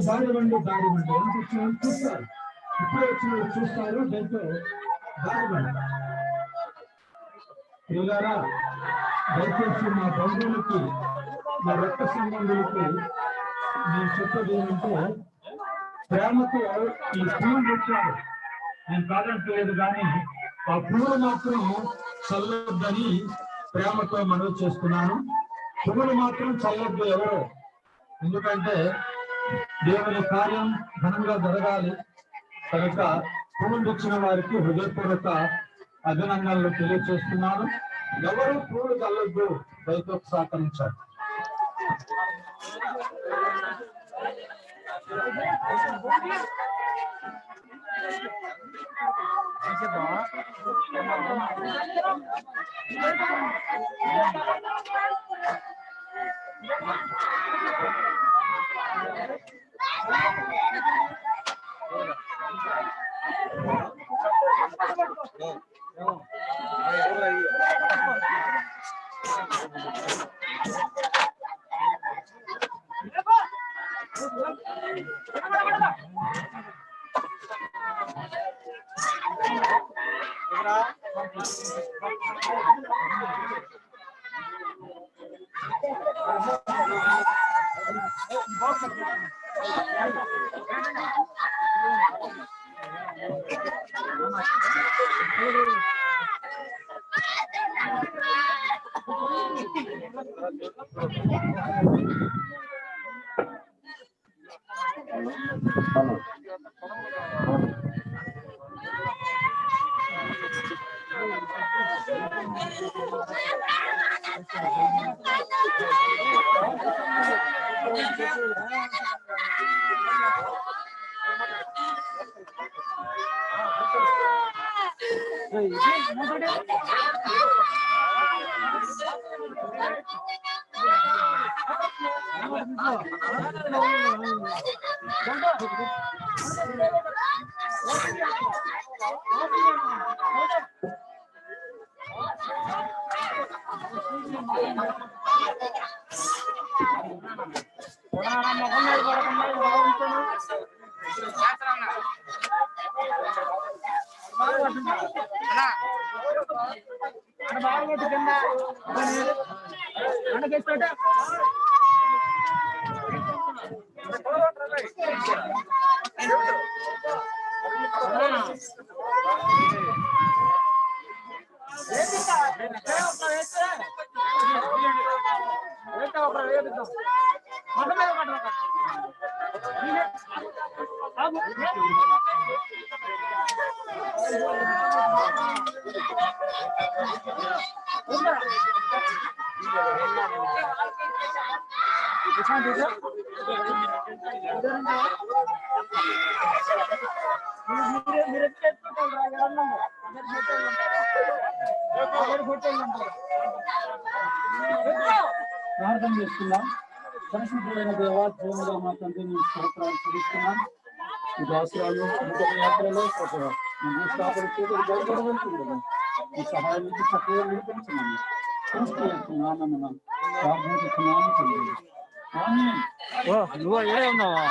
దారి వండి చూస్తారు, ఇప్పుడే వచ్చిన చూస్తారు. దాంట్లో దారి వండి ప్రియులారా, దయచేసి మా బంధువులకి, మా రక్త సంబంధులకి నేను చెప్పేది ఏమంటే, ప్రేమతో ఈ పూలు పెట్టారు, నేను కాదంటలేదు, కానీ ఆ పువ్వులు మాత్రం చల్లొద్దని ప్రేమతో మనవి చేస్తున్నాను. పువ్వులు మాత్రం చల్లొద్దు ఎవరు, ఎందుకంటే దేవుని కార్యం ఘనంగా జరగాలి కనుక పువ్వులు తెచ్చిన వారికి హృదయపూర్వక అభినందనలు తెలియజేస్తున్నాను. ఎవరు పువ్వులు చల్లొద్దు, దయతో సహకరించాలి. ప్రార్థన చేస్తున్నాం. పరిశుద్ధమైన దేవ, జీవనగా మా తండ్రి నీ స్తోత్రాలు చెల్లిస్తున్నాం. ఈ దాసరాలు నూతన యాత్రలో స్థాపన చేయడం ఈ సహాయం చక్కగా నిలిపించున్నాము. నామమున ప్రార్థించుతున్నాము తండ్రి. ఆమేన్. నువ్వు ఏ ఉన్నావా?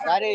సరే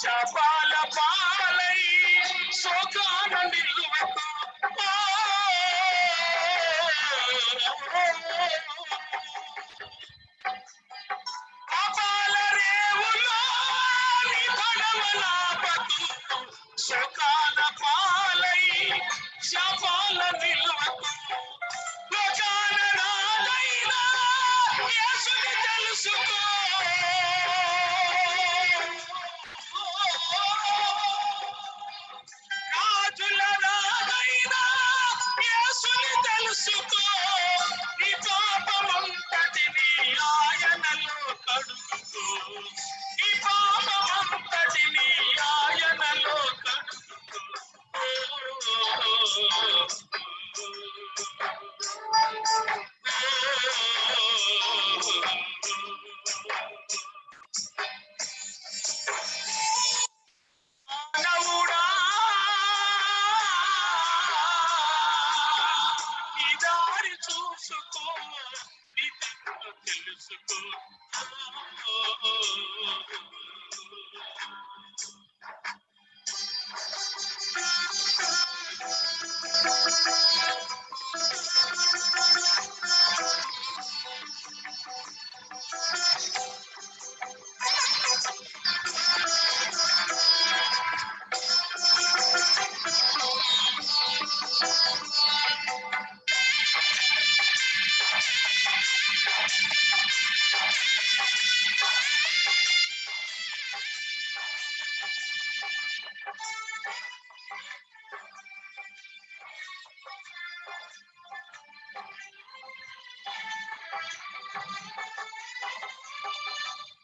శాపాల పాలై శోకాన నిలువకు పాపాల రేవులో నీ పడవ నాపకు శోకాల పాలై శాపాల నిలువకు లోకాన రానైనా యేసుని తెలుసుకో రాజుల రానైనా యేసుని తెలుసుకో నీ పాపమంతటిని ఆయనలో కడుగుకో నీ పాపమంతటిని ఆయనలో కడుగుకో మానవుడా ఈ దారి చూసుకో నీ తప్పు తెలుసుకో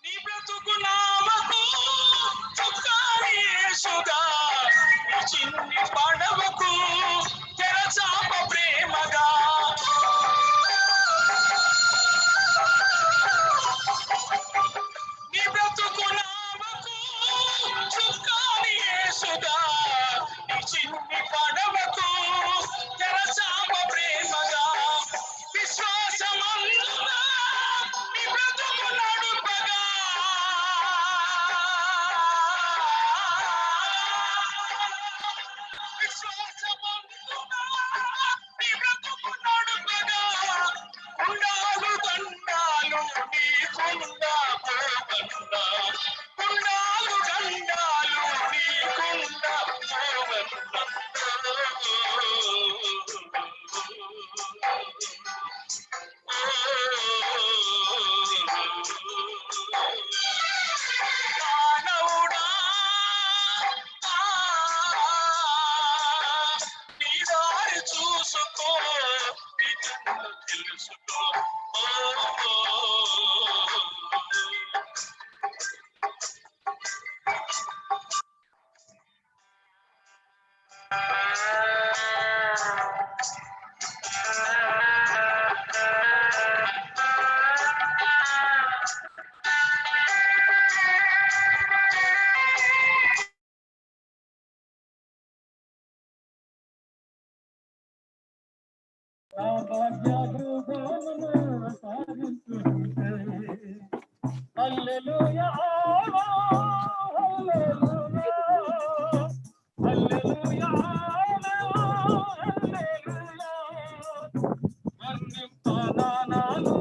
నీ బ్రతుకు నామకు చుక్కాని యేసుగా నీ చిన్ని పడవకు తెరచాప ప్రేమగా నీ బ్రతుకు నామకు చుక్కాని యేసుగా నీ చిన్ని పడవకు తెరచాప ప్రేమగా విశ్వాసమందున నీ బ్రతుకు నడుపగా విశ్వాసమందున నీ బ్రతుకు నడుపగా ఉండాలు దండాలు నీకుందా పోవనున్నా ఉండాలు దండాలు నీకుందా పోవనున్నా మానవుడా నీ దారి చూసుకో నీ తప్పు తెలుసుకో హల్లెలూయా హల్లెలూయా హల్లెలూయా హల్లెలూయా అన్నింపనానాలు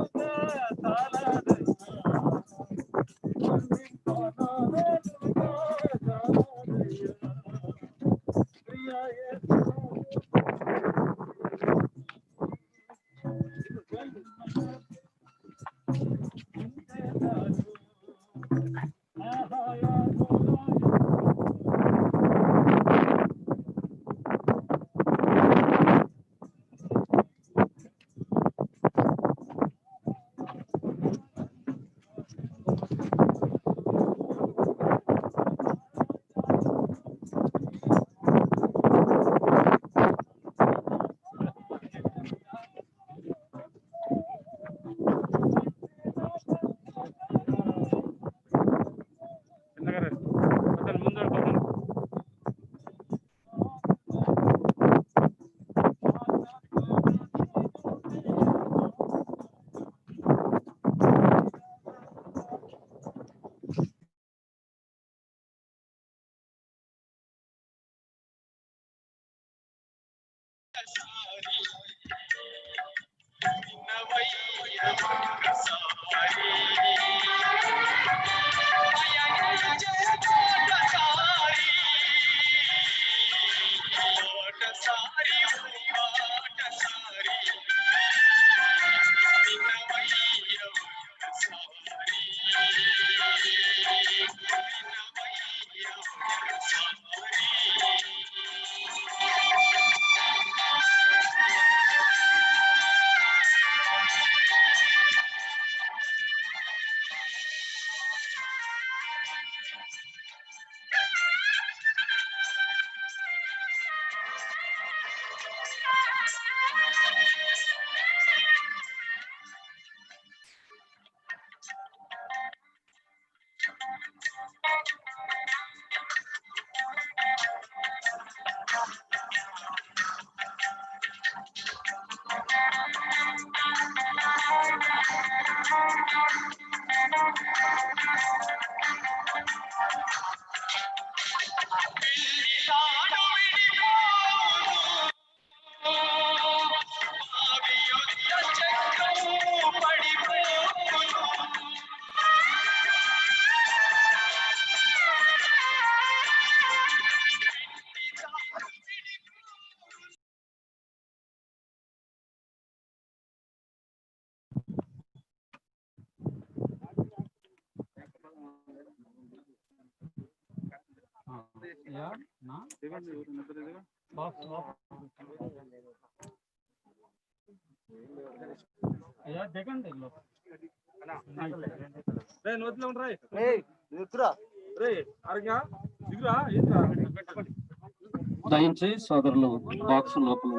దయించి సోదరులు బాక్స్ లోపల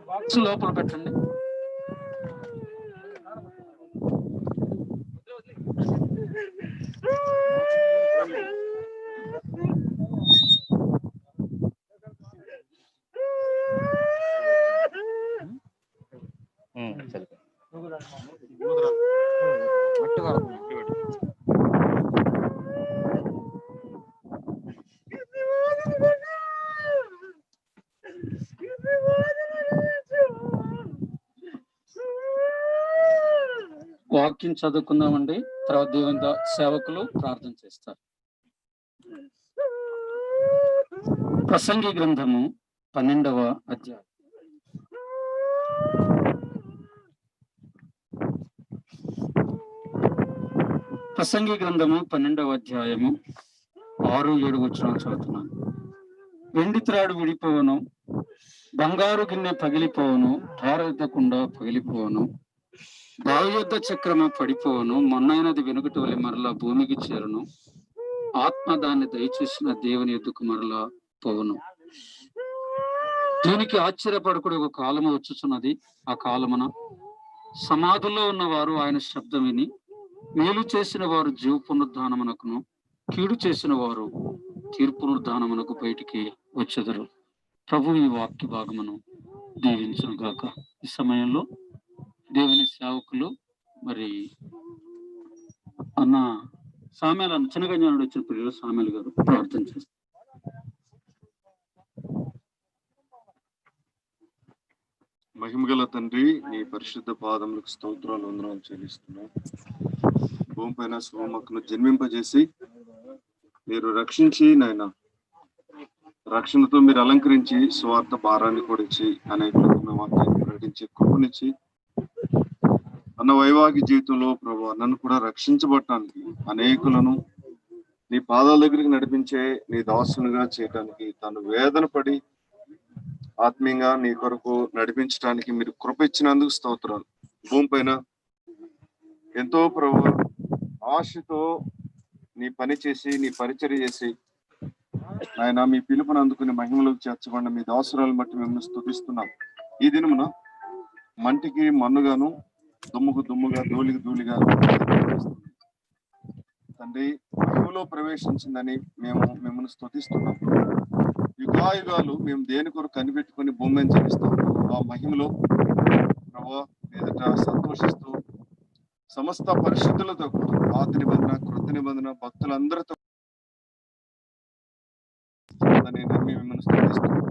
బాక్స్ లోపల పెట్టండి. వాక్యం చదువుకుందామండి. తర్వాత దేవుని సేవకులు ప్రార్థన చేస్తారు. ప్రసంగి గ్రంథము 12వ అధ్యాయం. ప్రసంగి గ్రంథము 12వ అధ్యాయము 6-7 వచనాలు చదువుతున్నాను. వెండి త్రాడు విడిపోవను, బంగారు గిన్నె పగిలిపోవను, తారెత్తకుండా పగిలిపోవను, బావి యొద్ద చక్రము పడిపోవను, మొన్నైనది వెనుకటి వలె మరలా భూమికి చేరును, ఆత్మ దాన్ని దయచేసిన దేవుని ఎద్దుకు మరలా పోవును. దీనికి ఆశ్చర్యపడకుడి ఒక కాలము వచ్చుచున్నది. ఆ కాలమున సమాధుల్లో ఉన్నవారు ఆయన శబ్దం విని, మేలు చేసిన వారు జీవ పునరుద్ధానమునకును, కీడు చేసిన వారు తీర్పు పునరుద్ధానమునకు బయటికి వచ్చెదరు. ప్రభు ఈ వాక్య భాగమును దీవించును గాక. ఈ సమయంలో దేవుని సేవకులు మరి అన్న సామెల చిన్నగంజానుడు వచ్చిన పిల్లలు సామెలు గారు ప్రార్థన చేస్తారు. మహిమగల తండ్రి, నీ పరిశుద్ధ పాదములకు స్తోత్రాలు వందనాలు చెల్లిస్తున్నాం. భూమి పైన శుభమక్కను జన్మింపజేసి మీరు రక్షించి నాయన రక్షణతో మీరు అలంకరించి స్వార్థ భారాన్ని కొడిచి అనేకులకు వాక్యాన్ని ప్రకటించి కృపనిచ్చి అన్న వైవాహిక జీవితంలో ప్రభు నన్ను కూడా రక్షించబడటానికి అనేకులను నీ పాదాల దగ్గరికి నడిపించే నీ దాసునిగా చేయడానికి తను వేదన పడి ఆత్మీయంగా నీ కొరకు నడిపించడానికి మీరు కృప ఇచ్చినందుకు స్తోత్రాలు. భూమి పైన ఎంతో ప్రభు ఆశతో నీ పని చేసి నీ పరిచర్య చేసి ఆయన మీ పిలుపును అందుకుని మహిమలోకి చేర్చబడిన మీ దాసురాలను బట్టి మిమ్మల్ని స్తుతిస్తున్నాం. ఈ దినమున మంటికి మన్నుగాను, దుమ్ముకు దుమ్ముగా, ధూళికి ధూళిగా తండ్రి మహిమలో ప్రవేశించిందని మేము మిమ్మల్ని స్తుతిస్తున్నాం. యుగాయుగాలు మేము దేని కొరకు కనిపెట్టుకుని భూమిని జీవిస్తాం. ఆ మహిమలో ప్రభు ఎదుట సంతోషిస్తూ సమస్త పరిశుద్ధులతో కూడా పాత నిబంధన కృత నిబంధన భక్తులందరితో నమ్మి మిమ్మల్ని స్తుతిస్తున్నాను.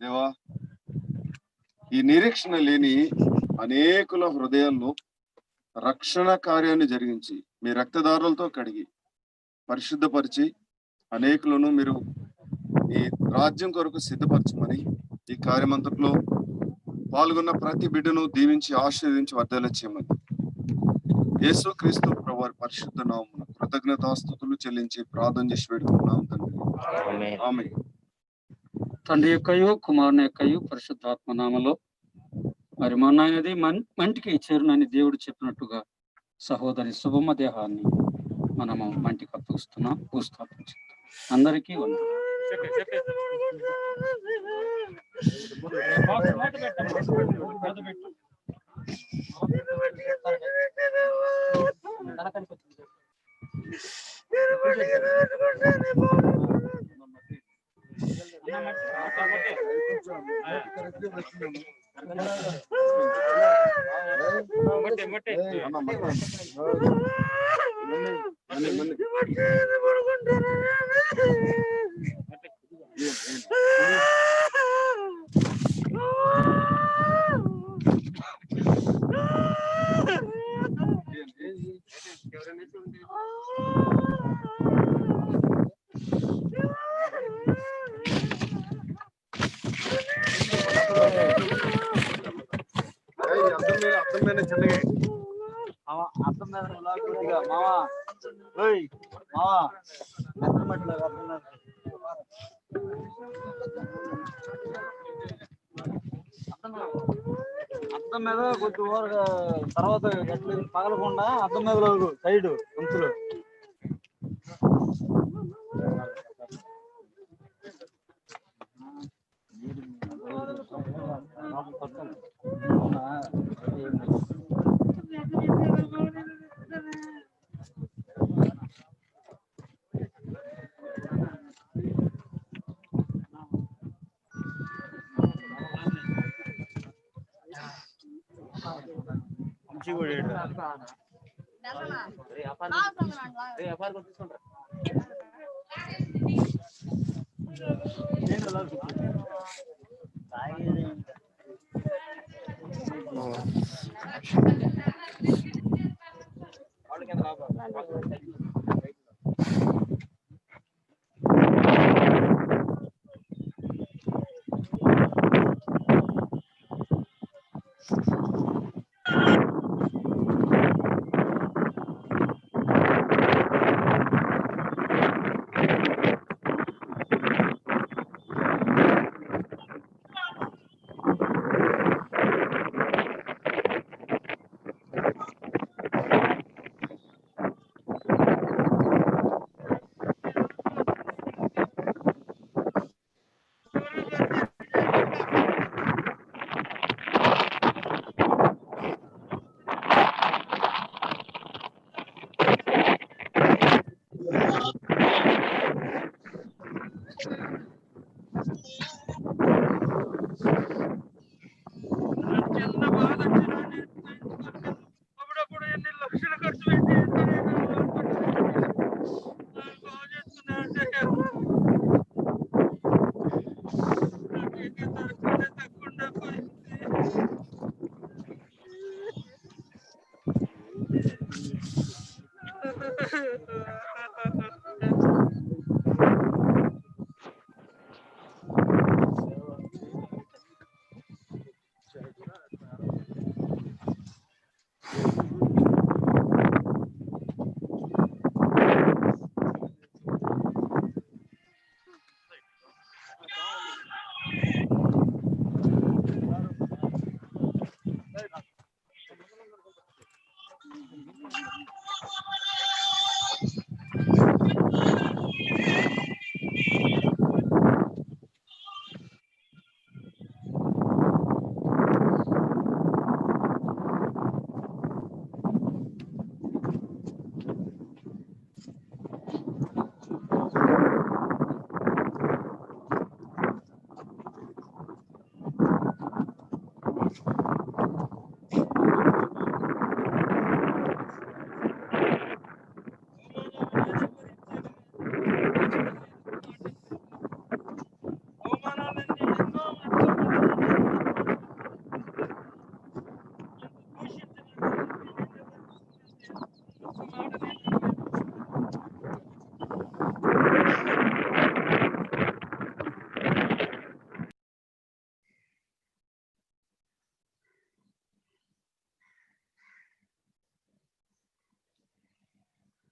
దేవా, ఈ నిరీక్షణ లేని అనేకుల హృదయాల్లో రక్షణ కార్యాన్ని జరిగించి మీ రక్తదారులతో కడిగి పరిశుద్ధపరిచి అనేకులను మీరు ఈ రాజ్యం కొరకు సిద్ధపరచమని ఈ కార్యమంతట్లో పాల్గొన్న ప్రతి బిడ్డను దీవించి ఆశీర్వదించి వర్ధల చేయమని యేసు క్రీస్తు ప్రభువారి పరిశుద్ధ నామమున కృతజ్ఞతాస్తుతులు చెల్లించి ప్రార్థన చేసి వేడుకుంటున్నాం తండ్రి. ఆమేన్. తండ్రి యొక్కయు కుమారుని యొక్కయు పరిశుద్ధాత్మ నామలో మరి మొన్నది మంటికి చేరునని దేవుడు చెప్పినట్టుగా సహోదరి శుభమ దేహాన్ని మనము మంటికి అప్పగిస్తున్నాం. భూస్థాపించాం. అందరికీ అద్దం మీద కొద్ది ఊరగా తర్వాత ఎట్లా పగలకుండా అద్దం మీద సైడ్ కొంచెం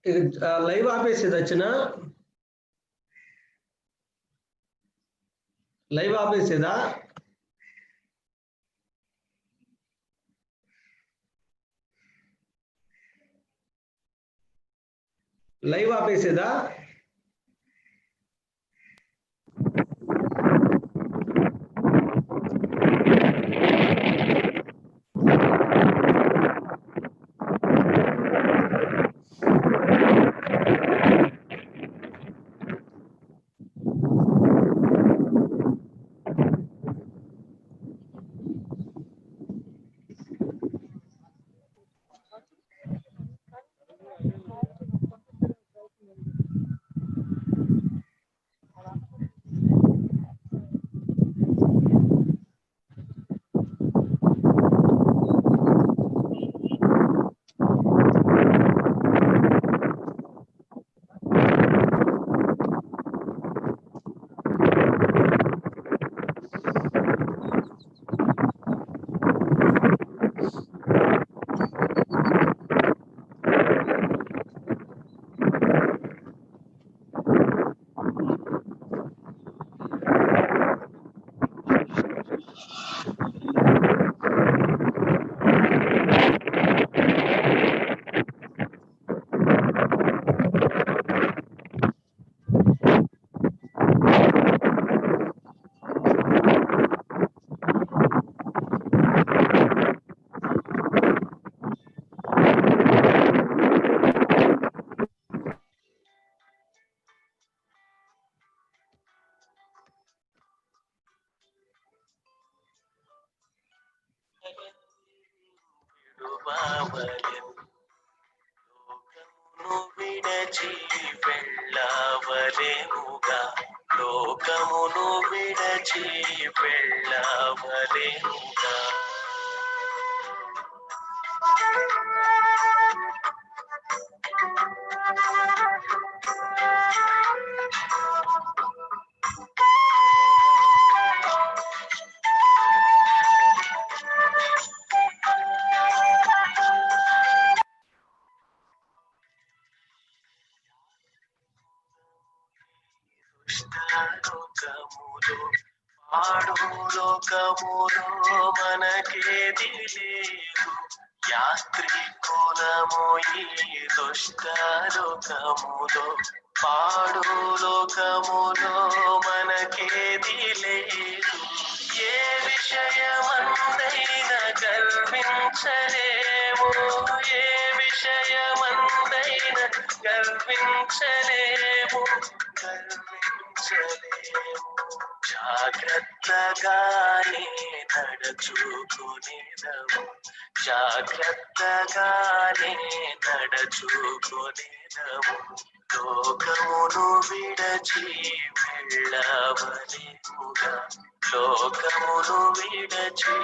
లైవ్ ఆపేసేది వచ్చిన లైవ్ ఆపేసేదా? లైవ్ ఆపేసేదా? లోకమును విడచి వెళ్ళవలెనుగా, లోకమును విడచి వెళ్ళవలెనుగా. లోకములో పాడు లోకములో మనకేది లేదు, యాత్రికులము ఈ దుష్ట లోకములో, పాడు లోకములో మనకేది లేదు. ఏ విషయమందైనా గర్వించలేము, ఏ విషయమందైనా గర్వించలేము, జాగ్రత్తగానే నడుచుకునేదము, జాగ్రత్తగానే నడుచుకునేదము. లోకమును విడచి వెళ్ళవలెనుగా, లోకమును విడచి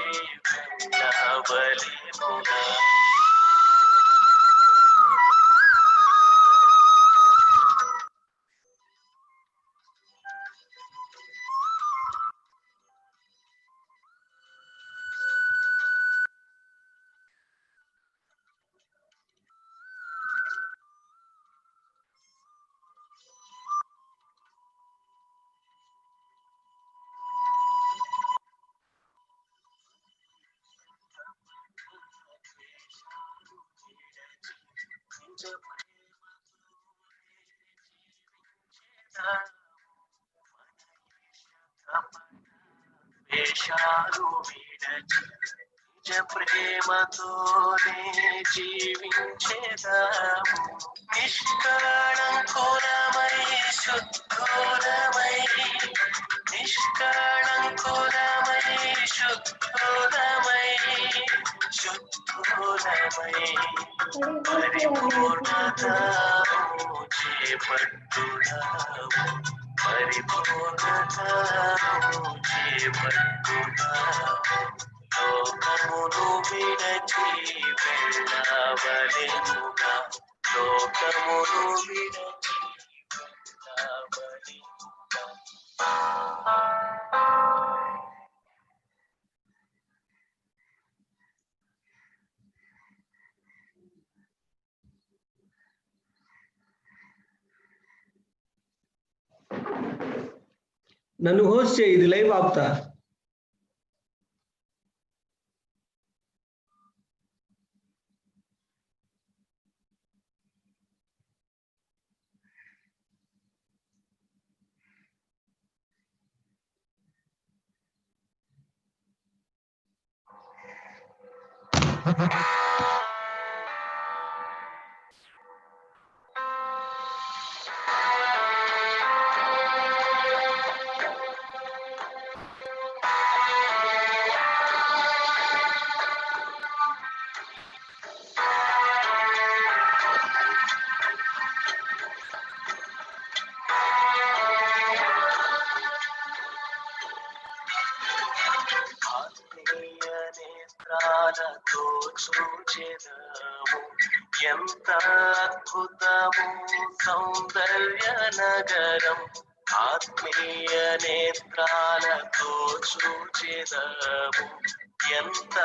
వెళ్ళవలెనుగా. వేషాలు విడచి నిజ ప్రేమతోనే జీవించేదాము, నిష్కళంకులమై శుద్ధులమై, నిష్కళంకులమై శుద్ధులమై, శుద్ధులమై పరిపూర్ణతను చేపట్టుదాము, పరిపూర్ణతను చేపట్టుదాము. లోకమును విడచి వెళ్ళవలెనుగా, లోకమును విడచి వెళ్ళవలెనుగా. నన్ను హోస్ట్ చేయి, ఇది లైవ్ ఆపుతా. నేత్రాలతో చూచెదము ఎంత అద్భుతము సౌందర్య నగరం. ఆత్మీయ నేత్రాలతో చూచెదము ఎంత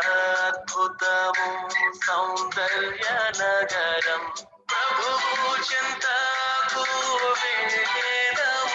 అద్భుతము సౌందర్య నగరం. ప్రభువు చెంతకు వెళ్ళెదము.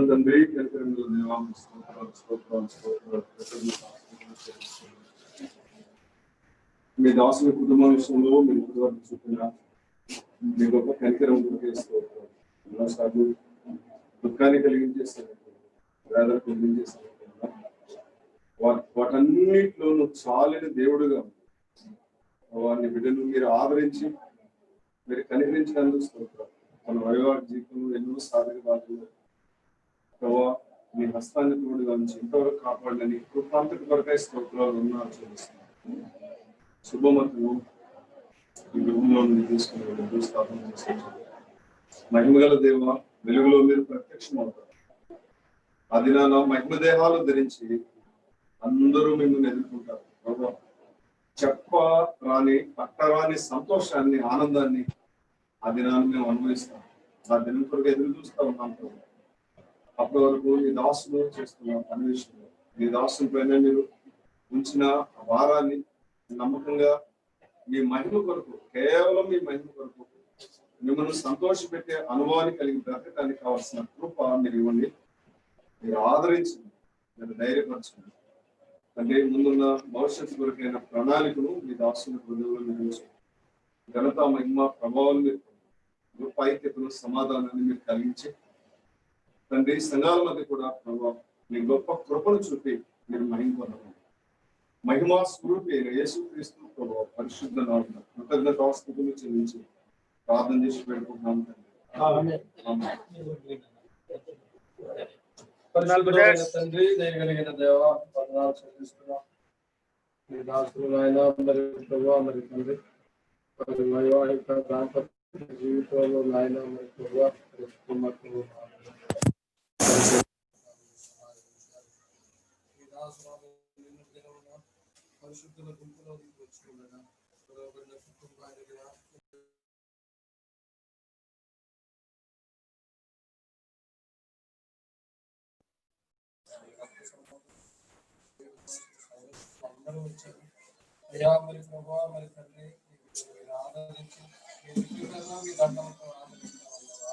తండ్రి మీ దాసుల కుటుంబం విషయంలో మీరు చూపిన మీ గొప్ప కనికరం ఎన్నోసార్లు దుఃఖాన్ని కలిగించేస్తారు, వేదన కలిగించేస్తారు. వాటన్నిటిలో నువ్వు చాలిన దేవుడుగా వారిని బిడ్డను మీరు ఆదరించి మీరు కనికరించినందుకు స్తోత్రం. మన వైవాహిక జీవితంలో ఎన్నో సాధక బాధ్యతలు ప్రభావ మీ హస్తాన్ని తోడుగా నుంచి ఇంతవరకు కాపాడని కృపాంతక కొరకై స్తోత్రాలు ఉన్నారు చూపిస్తున్నాను. శుభమతులు ఈ గృహంలో నుండి తీసుకుని స్థాపన చేస్తారు. మహిమగల దేవ, వెలుగులో మీరు ప్రత్యక్షం అవుతారు. ఆ దినాన మహిమదేహాలు ధరించి అందరూ మిమ్మల్ని ఎదుర్కొంటారు. ప్రభావ చెప్ప రాని పట్టరాని సంతోషాన్ని, ఆనందాన్ని ఆ దినాన్ని మేము అనుభవిస్తాం. ఆ దినం కొరకు ఎదురు చూస్తూ ఉన్నాం ప్రభు. అప్పటి వరకు మీ దాసులు చేస్తున్న పని విషయంలో మీ దాసుల పైన మీరు ఉంచిన భారాన్ని నమ్మకంగా మీ మహిమ కొరకు, కేవలం మీ మహిమ కొరకు మిమ్మల్ని సంతోషపెట్టే అనుభవాన్ని కలిగి బ్రతకడానికి కావాల్సిన కృప మీరు ఇవ్వండి. మీరు ఆదరించండి, మీరు ధైర్యపరచండి. అంటే ముందున్న భవిష్యత్తు కొరకైన ప్రణాళికను మీ దాసుల హృదయంలో నిర్మించండి. ఘనత, మహిమ, ప్రభావం మీరు గొప్ప ఐక్యతను, సమాధానాన్ని మీరు కలిగించి తండ్రి సంఘాల మధ్య కూడా ప్రభావం మీ గొప్ప కృపను చూపి మీరు మహిమ పొందండి. మహిమా స్వరూపి అయిన యేసుక్రీస్తు ప్రభావం పరిశుద్ధ నామమున కృతజ్ఞతాస్తుతులు చెల్లించి ప్రార్థన చేసి పెట్టుకుంటున్నాం తండ్రి. దయగలిగిన దేవ, వందనాలు చెల్లిస్తున్నాం. మీ దాసులు ఆయన మరి ప్రభావ మరి తండ్రి వైవాహిక దాంపత్య జీవితంలో నాయన మరి ప్రభావ పరిశుద్ధుల గుంపులోకి వచ్చుకున్నాను. అందరూ వచ్చారు అయ్యా. మరి ప్రభావ మరి తండ్రి మీరు ఆదరించి మీ దండం